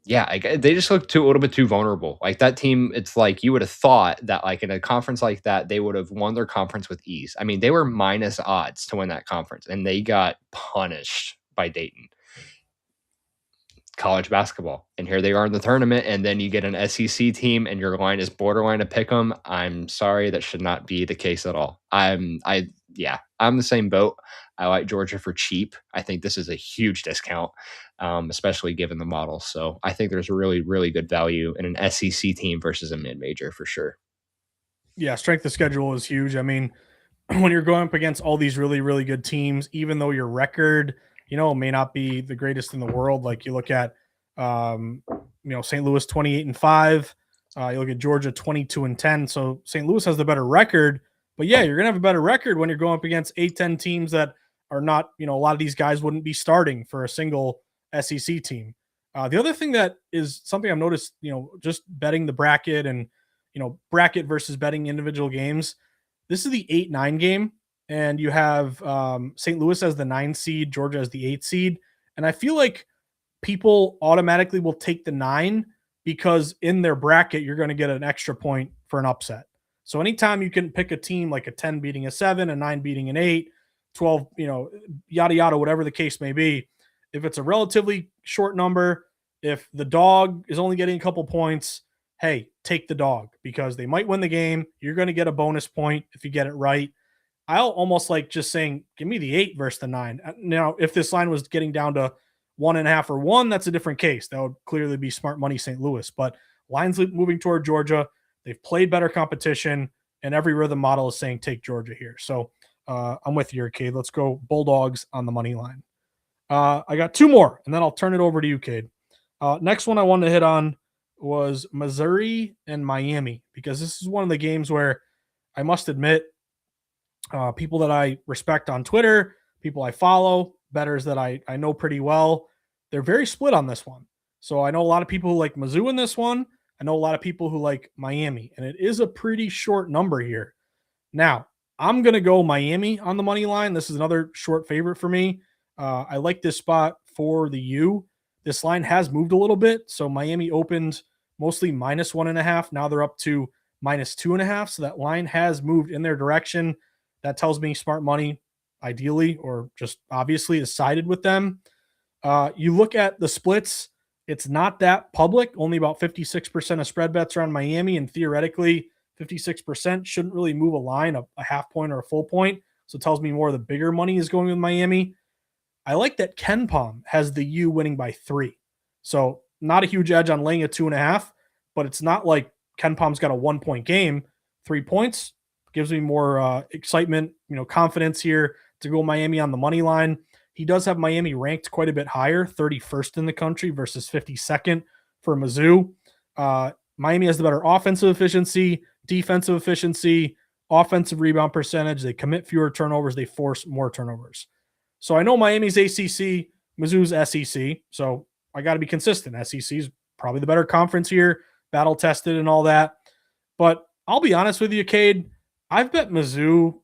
yeah, they just looked a little bit too vulnerable. Like that team, it's like you would have thought that like in a conference like that, they would have won their conference with ease. I mean, they were minus odds to win that conference, and they got punished by Dayton. College basketball, and here they are in the tournament, and then you get an SEC team and your line is borderline to pick them. I'm sorry, that should not be the case at all. I'm the same boat. I like Georgia for cheap. I think this is a huge discount, especially given the model. So I think there's a really, really good value in an SEC team versus a mid-major for sure. Yeah, strength of schedule is huge. I mean, when you're going up against all these really, really good teams, even though your record, may not be the greatest in the world. Like you look at, St. Louis 28-5. You look at Georgia 22-10. So St. Louis has the better record. But yeah, you're gonna have a better record when you're going up against 8-10 teams that are not. A lot of these guys wouldn't be starting for a single SEC team. The other thing that is something I've noticed, just betting the bracket and bracket versus betting individual games. This is the 8-9 game, and you have St. Louis as the 9 seed, Georgia as the 8 seed, and I feel like people automatically will take the 9 because in their bracket you're going to get an extra point for an upset. So anytime you can pick a team like a 10 beating a 7, a 9 beating an 8, 12, yada yada, whatever the case may be, if it's a relatively short number, if the dog is only getting a couple points, hey, take the dog because they might win the game. You're going to get a bonus point if you get it right. I'll almost like just saying, give me the 8 versus the 9. Now, if this line was getting down to 1.5 or 1, that's a different case. That would clearly be smart money St. Louis. But lines moving toward Georgia. They've played better competition, and every rhythm model is saying take Georgia here. So I'm with you, Cade. Let's go Bulldogs on the money line. I got two more, and then I'll turn it over to you, Cade. Next one I wanted to hit on was Missouri and Miami, because this is one of the games where I must admit, people that I respect on Twitter, people I follow, bettors that I know pretty well, they're very split on this one. So I know a lot of people who like Mizzou in this one. I know a lot of people who like Miami, and it is a pretty short number here. Now, I'm going to go Miami on the money line. This is another short favorite for me. I like this spot for the U. This line has moved a little bit. So Miami opened mostly -1.5. Now they're up to -2.5. So that line has moved in their direction. That tells me smart money, ideally, or just obviously, is sided with them. You look at the splits, it's not that public. Only about 56% of spread bets are on Miami, and theoretically, 56% shouldn't really move a line, a half point or a full point. So it tells me more of the bigger money is going with Miami. I like that Ken Palm has the U winning by 3. So not a huge edge on laying a 2.5, but it's not like Ken Palm's got a 1 point game. 3 points gives me more excitement, confidence here to go Miami on the money line. He does have Miami ranked quite a bit higher, 31st in the country versus 52nd for Mizzou. Miami has the better offensive efficiency, defensive efficiency, offensive rebound percentage. They commit fewer turnovers. They force more turnovers. So I know Miami's ACC, Mizzou's SEC. So I got to be consistent. SEC is probably the better conference here, battle tested and all that. But I'll be honest with you, Cade. I've bet Mizzou.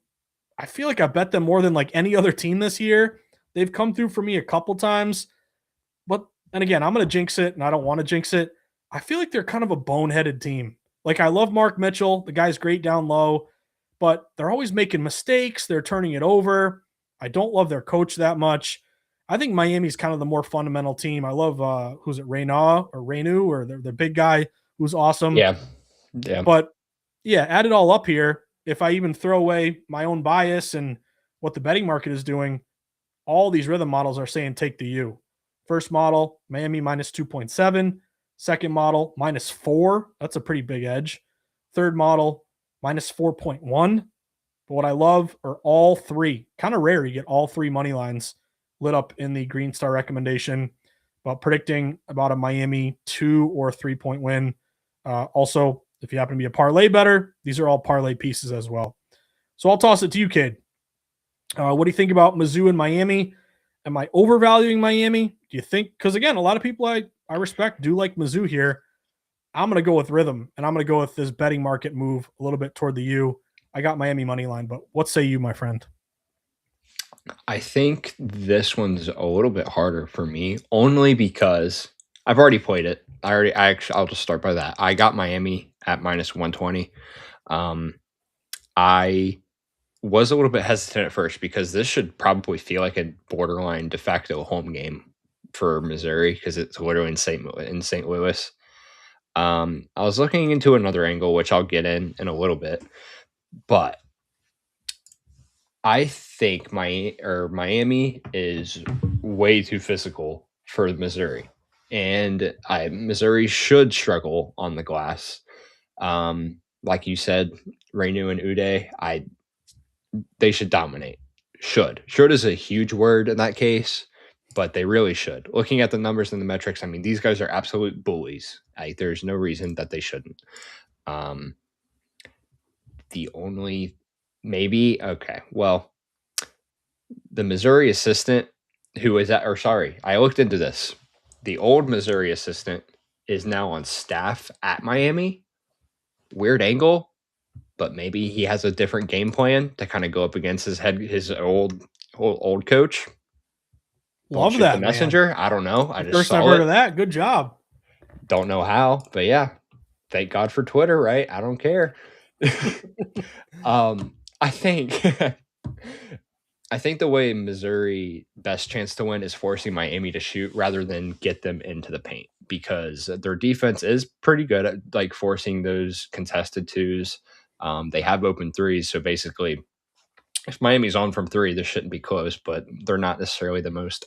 I feel like I bet them more than like any other team this year. They've come through for me a couple times. But, and again, I'm going to jinx it, and I don't want to jinx it. I feel like they're kind of a boneheaded team. Like, I love Mark Mitchell. The guy's great down low, but they're always making mistakes. They're turning it over. I don't love their coach that much. I think Miami's kind of the more fundamental team. I love, who's it, Renu, or the big guy who's awesome. Yeah. Yeah. But, yeah, add it all up here. If I even throw away my own bias and what the betting market is doing, all these rhythm models are saying take the U. First model, Miami -2.7. Second model, -4. That's a pretty big edge. Third model, -4.1. But what I love are all three. Kind of rare you get all three money lines lit up in the Green Star recommendation, but predicting about a Miami 2 or 3 point win. Also, if you happen to be a parlay better, these are all parlay pieces as well. So I'll toss it to you, kid. What do you think about Mizzou and Miami? Am I overvaluing Miami? Do you think? Because again, a lot of people I respect do like Mizzou here. I'm going to go with Rithmm, and I'm going to go with this betting market move a little bit toward the U. I got Miami money line, but what say you, my friend? I think this one's a little bit harder for me, only because I've already played it. I'll just start by that. I got Miami at -120. I was a little bit hesitant at first because this should probably feel like a borderline de facto home game for Missouri because it's literally in St. Louis. I was looking into another angle, which I'll get in a little bit, but I think Miami is way too physical for Missouri, and Missouri should struggle on the glass. Like you said, Renu and Uday, they should dominate. Should is a huge word in that case, but they really should. Looking at the numbers and the metrics, I mean, these guys are absolute bullies. There's no reason that they shouldn't. The only maybe okay, well, the Missouri assistant who is at, or sorry, I looked into this. The old Missouri assistant is now on staff at Miami. Weird angle, but maybe he has a different game plan to kind of go up against his old coach. Don't Love shoot the that, man. messenger. I don't know. I The just first I've saw heard it. of that. Good job. Don't know how, but yeah. Thank God for Twitter, right? I don't care. I think I think the way Missouri best chance to win is forcing Miami to shoot rather than get them into the paint, because their defense is pretty good at like forcing those contested twos. They have open threes, so basically if Miami's on from three, this shouldn't be close, but they're not necessarily the most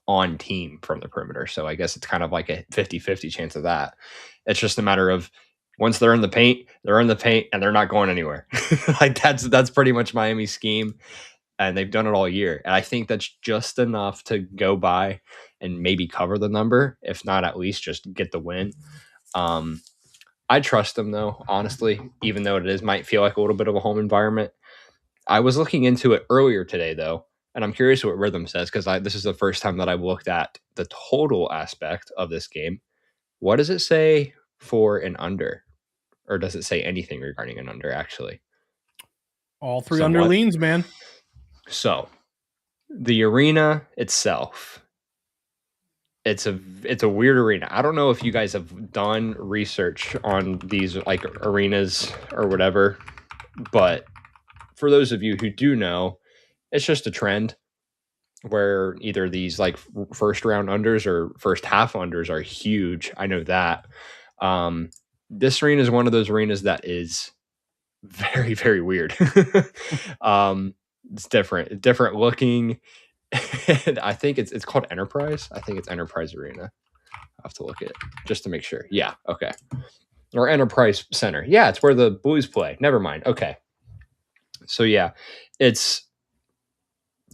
on team from the perimeter. So I guess it's kind of like a 50-50 chance of that. It's just a matter of once they're in the paint, and they're not going anywhere. Like that's pretty much Miami's scheme, and they've done it all year. And I think that's just enough to go by and maybe cover the number, if not at least just get the win. I trust them though, honestly, even though might feel like a little bit of a home environment. I was looking into it earlier today though, and I'm curious what Rithmm says, because this is the first time that I've looked at the total aspect of this game. What does it say for an under? Or does it say anything regarding an under, actually? All three under leans, man. So, the arena itself, it's a weird arena. I don't know if you guys have done research on these like arenas or whatever, but for those of you who do know, it's just a trend where either these like first round unders or first half unders are huge. I know that. This arena is one of those arenas that is very, very weird. It's different looking. And I think it's called Enterprise. I think it's Enterprise Arena. I have to look at it just to make sure. Yeah, okay. Or Enterprise Center. Yeah, it's where the Blues play. Never mind. Okay. So yeah, it's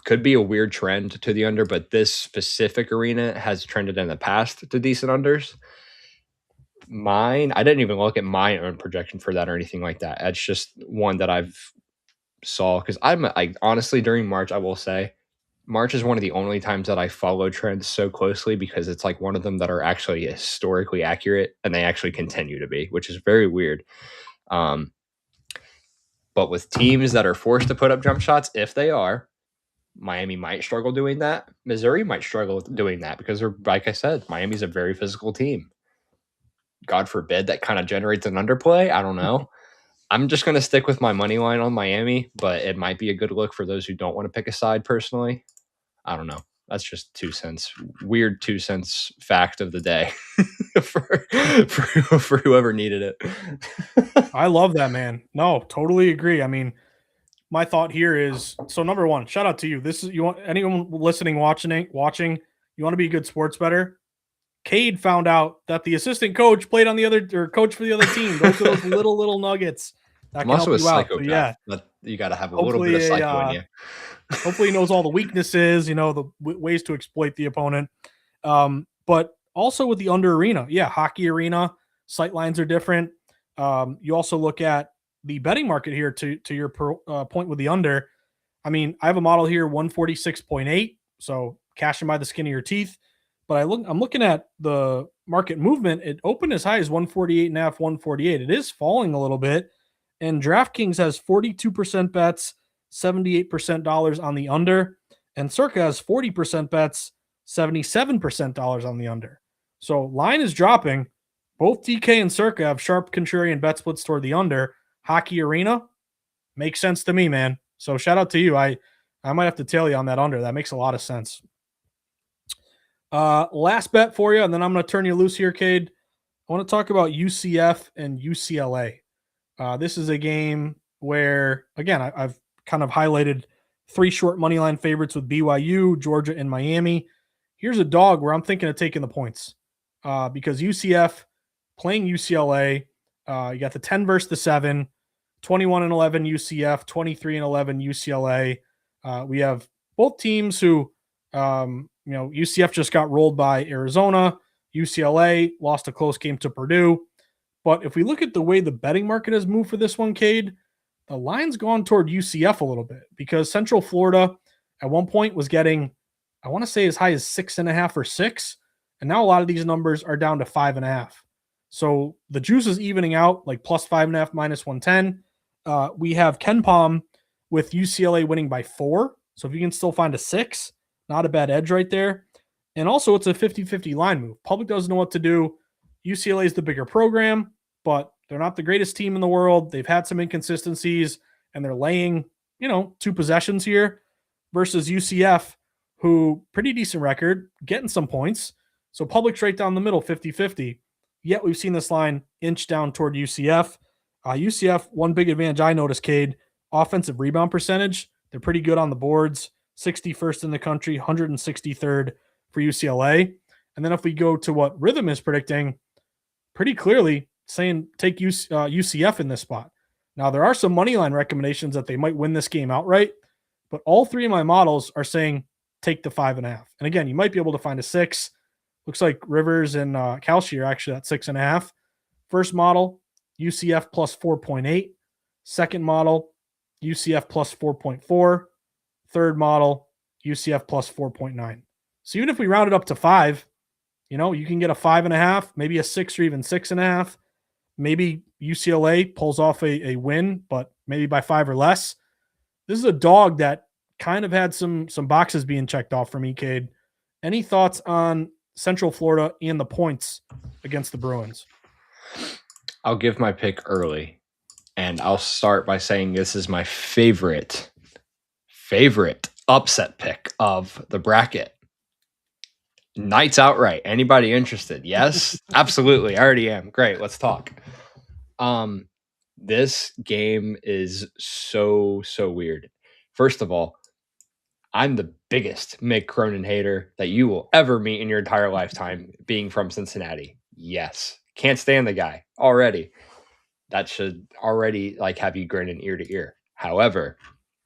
could be a weird trend to the under, but this specific arena has trended in the past to decent unders. Mine, I didn't even look at my own projection for that or anything like that. It's just one that I've saw, because I'm like, honestly, during March, I will say March is one of the only times that I follow trends so closely, because it's like one of them that are actually historically accurate, and they actually continue to be, which is very weird. But with teams that are forced to put up jump shots, if they are, Miami might struggle doing that. Missouri might struggle doing that, because they're, like I said, Miami's a very physical team. God forbid that kind of generates an underplay. I don't know. I'm just going to stick with my money line on Miami, but it might be a good look for those who don't want to pick a side personally. I don't know. That's just 2 cents. Weird 2 cents fact of the day for whoever needed it. I love that, man. No, totally agree. I mean, my thought here is, so number one, shout out to you. This is, you want anyone listening, watching, you want to be a good sports bettor. Cade found out that the assistant coach played on the other, or coach for the other team. Those are those little nuggets that I'm can also help a you out. psychopath. So, yeah, but you got to have a little bit of psycho in you. Hopefully he knows all the weaknesses, the ways to exploit the opponent. But also with the under arena, hockey arena, sight lines are different. You also look at the betting market here to your point with the under. I mean, I have a model here, 146.8. So cashing by the skin of your teeth. But I'm looking at the market movement. It opened as high as 148.5, 148. It is falling a little bit. And DraftKings has 42% bets, 78% dollars on the under. And Circa has 40% bets, 77% dollars on the under. So line is dropping. Both DK and Circa have sharp contrarian bet splits toward the under. Hockey arena makes sense to me, man. So shout out to you. I might have to tail you on that under. That makes a lot of sense. Last bet for you, and then I'm going to turn you loose here, Cade. I want to talk about UCF and UCLA. This is a game where, again, I've kind of highlighted 3 short money line favorites with BYU, Georgia, and Miami. Here's a dog where I'm thinking of taking the points because UCF playing UCLA, you got the 10 versus the 7, 21-11 UCF, 23-11 UCLA. We have both teams who, UCF just got rolled by Arizona. UCLA lost a close game to Purdue. But if we look at the way the betting market has moved for this one, Cade, the line's gone toward UCF a little bit because Central Florida at one point was getting, I want to say as high as 6.5 or 6. And now a lot of these numbers are down to 5.5. So the juice is evening out, like plus 5.5, minus 110. We have Ken Palm with UCLA winning by 4. So if you can still find a 6, not a bad edge right there. And also, it's a 50-50 line move. Public doesn't know what to do. UCLA is the bigger program, but they're not the greatest team in the world. They've had some inconsistencies, and they're laying, 2 possessions here versus UCF, who pretty decent record, getting some points. So public's right down the middle, 50-50. Yet we've seen this line inch down toward UCF. UCF, one big advantage I noticed, Cade, offensive rebound percentage. They're pretty good on the boards, 61st in the country, 163rd for UCLA. And then if we go to what Rithmm is predicting, pretty clearly saying take UCF in this spot. Now, there are some money line recommendations that they might win this game outright, but all 3 of my models are saying take the 5.5. And again, you might be able to find a 6. Looks like Rivers and Kalshi are actually at 6.5. First model, UCF plus 4.8. Second model, UCF plus 4.4. Third model, UCF plus 4.9. So even if we round it up to 5, you can get a 5.5, maybe a 6 or even 6.5. Maybe UCLA pulls off a win, but maybe by 5 or less. This is a dog that kind of had some boxes being checked off for me, Cade. Any thoughts on Central Florida and the points against the Bruins? I'll give my pick early, and I'll start by saying this is my favorite upset pick of the bracket. Knights outright. Anybody interested? Yes, absolutely. I already am. Great. Let's talk. This game is so weird. First of all, I'm the biggest Mick Cronin hater that you will ever meet in your entire lifetime, being from Cincinnati. Yes. Can't stand the guy already. That should already have you grinning ear to ear. However,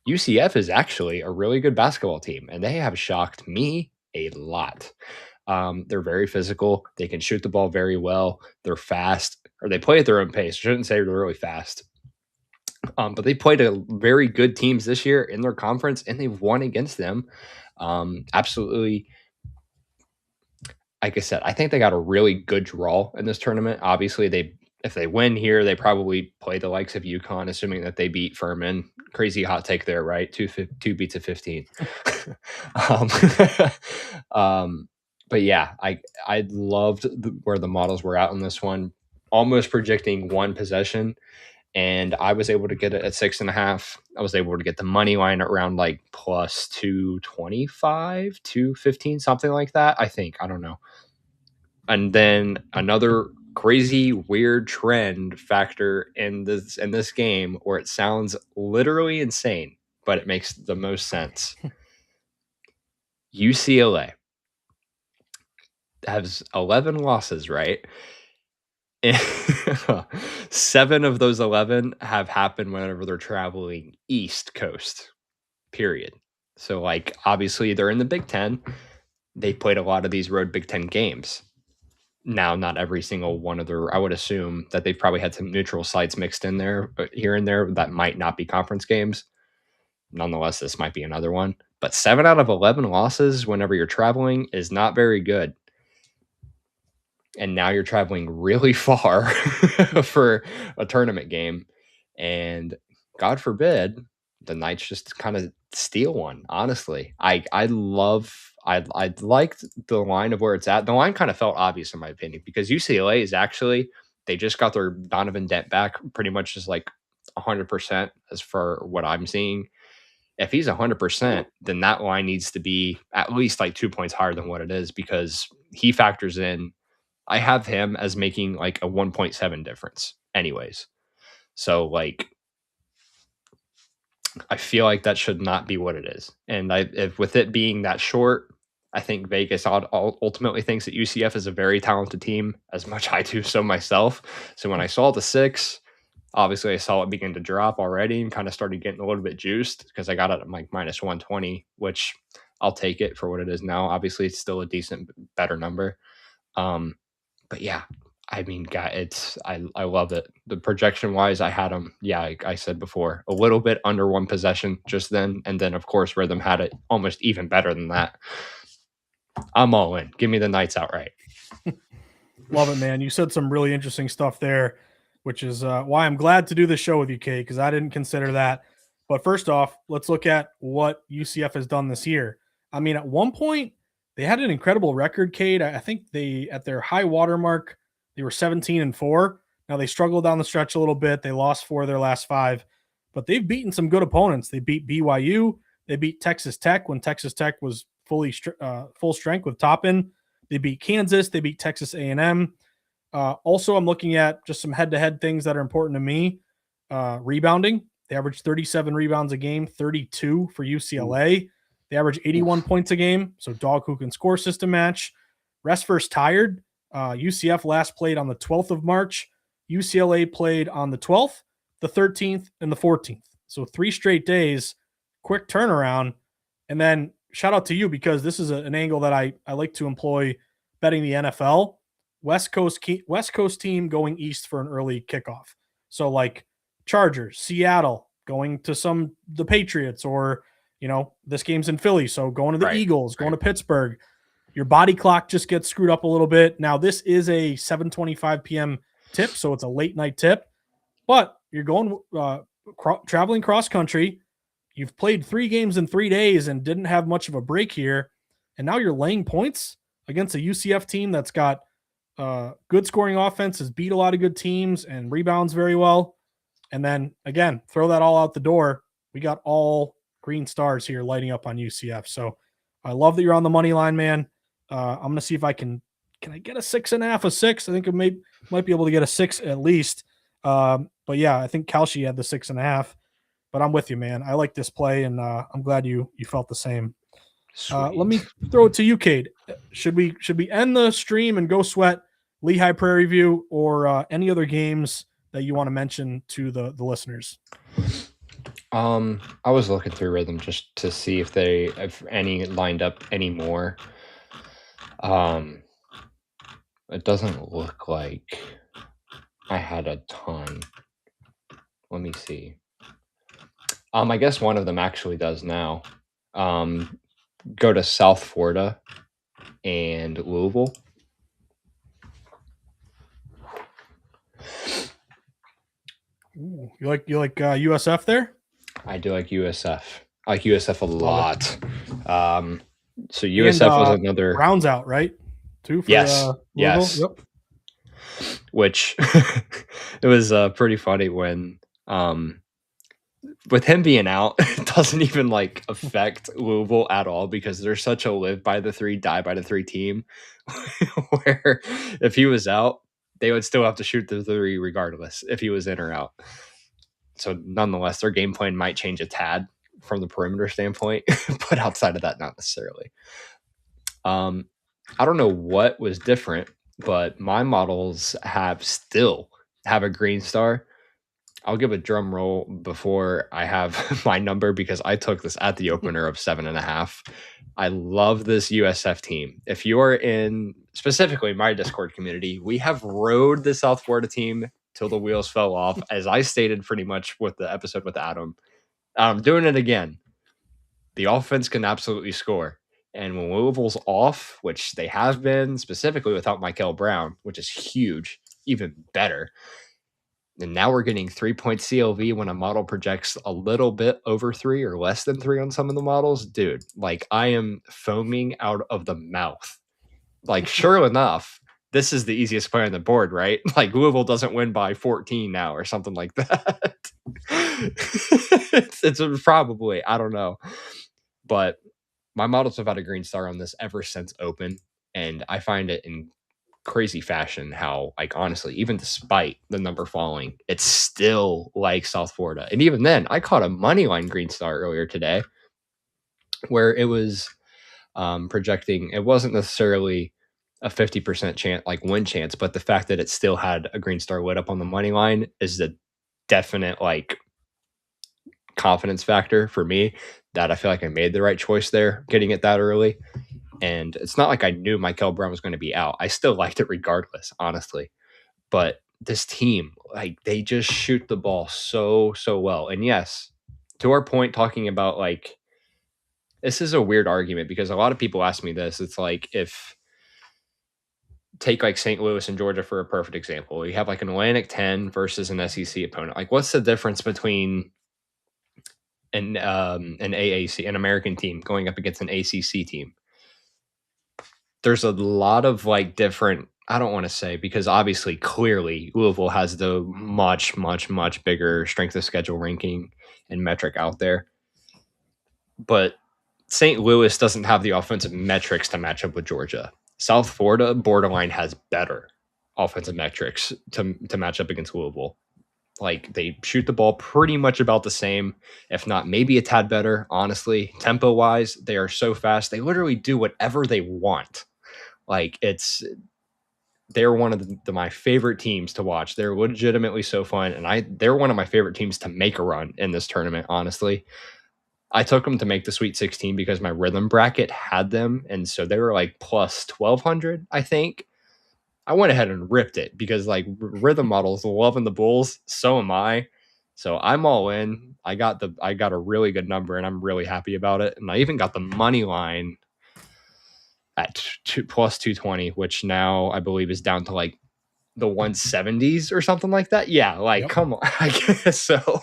UCF is actually a really good basketball team, and they have shocked me a lot. They're very physical. They can shoot the ball very well. They're fast, or they play at their own pace. I shouldn't say they're really fast. But they played a very good teams this year in their conference, and they've won against them. Absolutely. Like I said, I think they got a really good draw in this tournament. Obviously, if they win here, they probably play the likes of UConn, assuming that they beat Furman. Crazy hot take there, right? Two beats of 15. But yeah, I loved where the models were out on this one. Almost projecting one possession, and I was able to get it at 6.5. I was able to get the money line around plus 225, 215, something like that. I think, I don't know. And then another crazy weird trend factor in this game where it sounds literally insane, but it makes the most sense. UCLA has 11 losses, right? 7 of those 11 have happened whenever they're traveling East Coast, period. So obviously they're in the Big Ten. They played a lot of these road Big Ten games. Now, not every single one of I would assume that they've probably had some neutral sites mixed in there, but here and there that might not be conference games. Nonetheless, this might be another one. But 7 out of 11 losses whenever you're traveling is not very good. And now you're traveling really far for a tournament game. And God forbid the Knights just kind of steal one. Honestly, I liked the line of where it's at. The line kind of felt obvious in my opinion because UCLA is actually, they just got their Donovan Dent back pretty much just 100% as for what I'm seeing. If he's 100%, then that line needs to be at least 2 points higher than what it is because he factors in. I have him as making a 1.7 difference anyways. So I feel like that should not be what it is. And if with it being that short, I think Vegas ultimately thinks that UCF is a very talented team, as much I do so myself. So when I saw the 6, obviously I saw it begin to drop already and kind of started getting a little bit juiced because I got it at minus 120, which I'll take it for what it is now. Obviously, it's still a decent, better number. But yeah, I mean, I love it. The projection wise, I had them. Yeah, like I said before, a little bit under one possession just then, and then of course Rithmm had it almost even better than that. I'm all in. Give me the Knights outright. Love it, man. You said some really interesting stuff there, which is why I'm glad to do this show with you, Kate, because I didn't consider that. But first off, let's look at what UCF has done this year. I mean, at one point, they had an incredible record, Kate. I think they, at their high water mark, they were 17-4. Now they struggled down the stretch a little bit. They lost 4 of their last 5, but they've beaten some good opponents. They beat BYU. They beat Texas Tech when Texas Tech was full strength with Toppin. They beat Kansas. They beat Texas A&M. Also, I'm looking at just some head-to-head things that are important to me. Rebounding. They average 37 rebounds a game, 32 for UCLA. They average 81 points a game, so dog who can score system match. Rest versus tired. UCF last played on the 12th of March. UCLA played on the 12th, the 13th, and the 14th. So 3 straight days, quick turnaround. And then shout out to you because this is an angle that I like to employ betting the NFL. West Coast team going east for an early kickoff. So like Chargers, Seattle going to the Patriots, or this game's in Philly, so going to the Eagles, going to Pittsburgh. Your body clock just gets screwed up a little bit. Now this is a 7:25 p.m. tip, so it's a late night tip, but you're going traveling cross country. You've played 3 games in 3 days and didn't have much of a break here, and now you're laying points against a UCF team that's got good scoring offense, has beat a lot of good teams, and rebounds very well. And then, again, throw that all out the door. We got all green stars here lighting up on UCF. So I love that you're on the money line, man. I'm going to see if I can I get a 6.5, a 6? I think it might be able to get a 6 at least. But yeah, I think Kalshi had the 6.5. But I'm with you, man. I like this play, and I'm glad you felt the same. Let me throw it to you, Cade. Should we end the stream and go sweat Lehigh Prairie View, or any other games that you want to mention to the listeners? I was looking through Rithmm just to see if any lined up anymore. It doesn't look like I had a ton. Let me see. I guess one of them actually does now. Go to South Florida and Louisville. Ooh, you like USF there? I do like USF. I like USF a lot. So USF was another Browns out, right? Too for yes. Yep. Which it was pretty funny when with him being out, it doesn't even like affect Louisville at all because they're such a live by the 3, die by the 3 team. Where if he was out, they would still have to shoot the 3 regardless if he was in or out. So nonetheless, their game plan might change a tad from the perimeter standpoint, but outside of that, not necessarily. I don't know what was different, but my models still have a green star. I'll give a drum roll before I have my number because I took this at the opener of 7.5. I love this USF team. If you are in specifically my Discord community, we have rode the South Florida team till the wheels fell off, as I stated pretty much with the episode with Adam. I'm doing it again. The offense can absolutely score. And when Louisville's off, which they have been, specifically without Michael Brown, which is huge, even better. And now we're getting 3-point CLV when a model projects a little bit over 3 or less than 3 on some of the models. Dude, like I am foaming out of the mouth. Like, sure enough, this is the easiest play on the board, right? Like Louisville doesn't win by 14 now or something like that. it's probably, I don't know. But my models have had a green star on this ever since open. And I find it in crazy fashion how, like, honestly, even despite the number falling, it's still like South Florida. And even then, I caught a money line green star earlier today where it was projecting, it wasn't necessarily a 50% chance, like win chance, but the fact that it still had a green star lit up on the money line is the definite like confidence factor for me that I feel like I made the right choice there, getting it that early. And it's not like I knew Michael Brown was going to be out. I still liked it regardless, honestly. But this team, like, they just shoot the ball so well. And yes, to our point, talking about like, this is a weird argument because a lot of people ask me this. It's like, if take like St. Louis and Georgia for a perfect example. You have like an Atlantic 10 versus an SEC opponent. Like, what's the difference between an AAC, an American team, going up against an ACC team? There's a lot of like different. I don't want to say, because obviously, clearly, Louisville has the much, much, much bigger strength of schedule ranking and metric out there. But St. Louis doesn't have the offensive metrics to match up with Georgia. South Florida borderline has better offensive metrics to match up against Louisville. Like, they shoot the ball pretty much about the same, if not maybe a tad better, honestly. Tempo wise, they are so fast. They literally do whatever they want. Like, they're one of my favorite teams to watch. They're legitimately so fun. And they're one of my favorite teams to make a run in this tournament, honestly. I took them to make the Sweet 16 because my Rithmm bracket had them. And so they were like plus 1,200, I think. I went ahead and ripped it because like Rithmm models loving the Bulls. So am I. So I'm all in. I got a really good number and I'm really happy about it. And I even got the money line at plus 220, which now I believe is down to like the 170s or something like that. Yeah, like, come on. I guess so.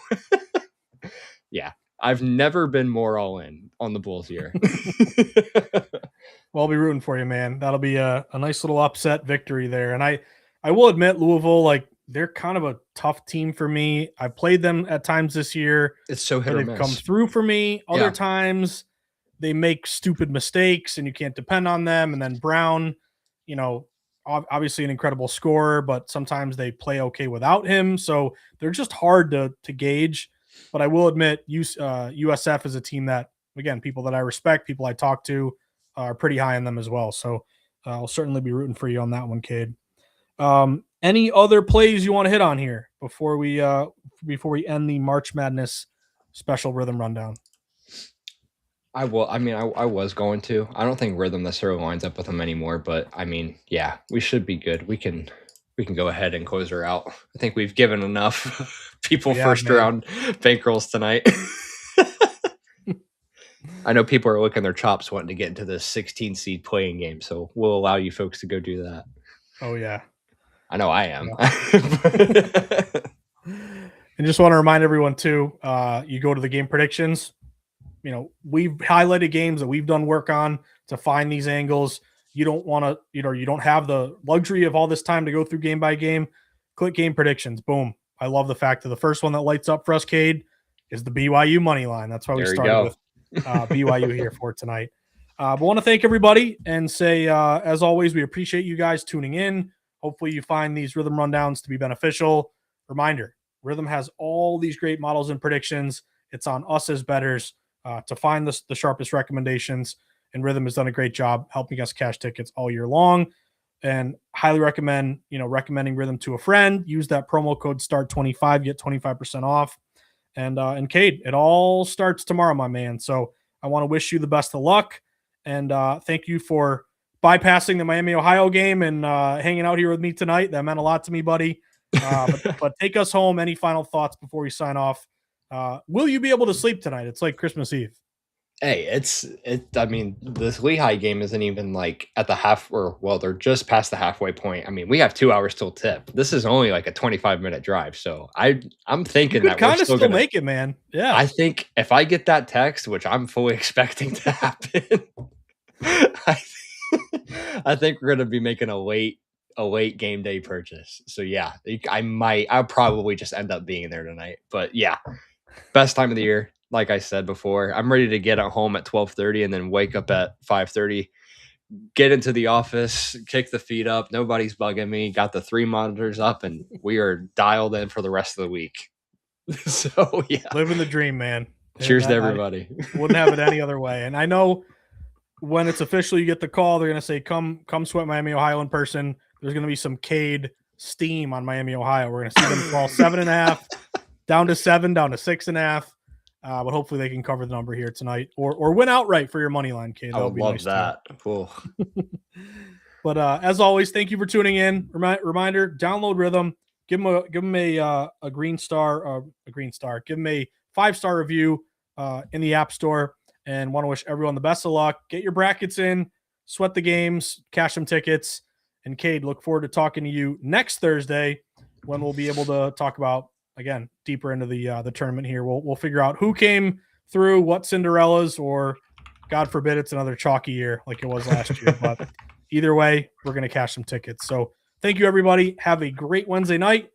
Yeah. I've never been more all in on the Bulls here. Well, I'll be rooting for you, man. That'll be a nice little upset victory there. And I will admit, Louisville, like, they're kind of a tough team for me. I've played them at times this year. It's so hit or they've miss. come through for me. Other times they make stupid mistakes and you can't depend on them. And then Brown, you know, obviously an incredible scorer, but sometimes they play okay without him. So they're just hard to gauge. But I will admit, USF is a team that, again, people that I respect, people I talk to, are pretty high on them as well. So I'll certainly be rooting for you on that one, Cade. Any other plays you want to hit on here before we end the March Madness special Rithmm rundown? I was going to. I don't think Rithmm necessarily lines up with them anymore, but I mean, yeah, we should be good. We can go ahead and close her out. I think we've given enough people round bankrolls tonight. I know people are licking their chops wanting to get into the 16 seed playing game, so we'll allow you folks to go do that. Oh yeah. I know I am. And just want to remind everyone too, you go to the game predictions. You know, we've highlighted games that we've done work on to find these angles. You don't want to, you don't have the luxury of all this time to go through game by game. Click game predictions. Boom. I love the fact that the first one that lights up for us, Cade, is the BYU money line. That's why we started with BYU here for tonight. But want to thank everybody and say, as always, we appreciate you guys tuning in. Hopefully you find these Rithmm rundowns to be beneficial. Reminder, Rithmm has all these great models and predictions. It's on us as bettors to find the sharpest recommendations. And Rithmm has done a great job helping us cash tickets all year long. And highly recommend, recommending Rithmm to a friend. Use that promo code START25, get 25% off. And Cade, it all starts tomorrow, my man. So I want to wish you the best of luck. And thank you for bypassing the Miami, Ohio game and hanging out here with me tonight. That meant a lot to me, buddy. But take us home. Any final thoughts before we sign off? Will you be able to sleep tonight? It's like Christmas Eve. Hey, I mean, this Lehigh game isn't even like at the they're just past the halfway point. I mean, we have 2 hours till tip. This is only like a 25-minute drive. So I'm thinking that we're still gonna make it, man. Yeah. I think if I get that text, which I'm fully expecting to happen, I think we're gonna be making a late game day purchase. So yeah, I'll probably just end up being there tonight. But yeah, best time of the year. Like I said before, I'm ready to get at home at 12:30 and then wake up at 5:30, get into the office, kick the feet up. Nobody's bugging me. Got the 3 monitors up, and we are dialed in for the rest of the week. So yeah, living the dream, man. Cheers to everybody. Wouldn't have it any other way. And I know when it's official, you get the call. They're gonna say, "Come sweat Miami, Ohio in person." There's gonna be some Cade steam on Miami, Ohio. We're gonna see them fall 7.5 down to 7, down to 6.5. But hopefully they can cover the number here tonight or win outright for your money line, Cade. I would love that. Cool. But as always, thank you for tuning in. Reminder: download Rithmm. Give them a green star. Give them a 5-star review in the App Store. And want to wish everyone the best of luck. Get your brackets in, sweat the games, cash some tickets, And Cade, look forward to talking to you next Thursday when we'll be able to talk about, again, deeper into the tournament here. We'll figure out who came through, what Cinderellas, or God forbid it's another chalky year like it was last year. But either way, we're going to cash some tickets. So thank you, everybody. Have a great Wednesday night.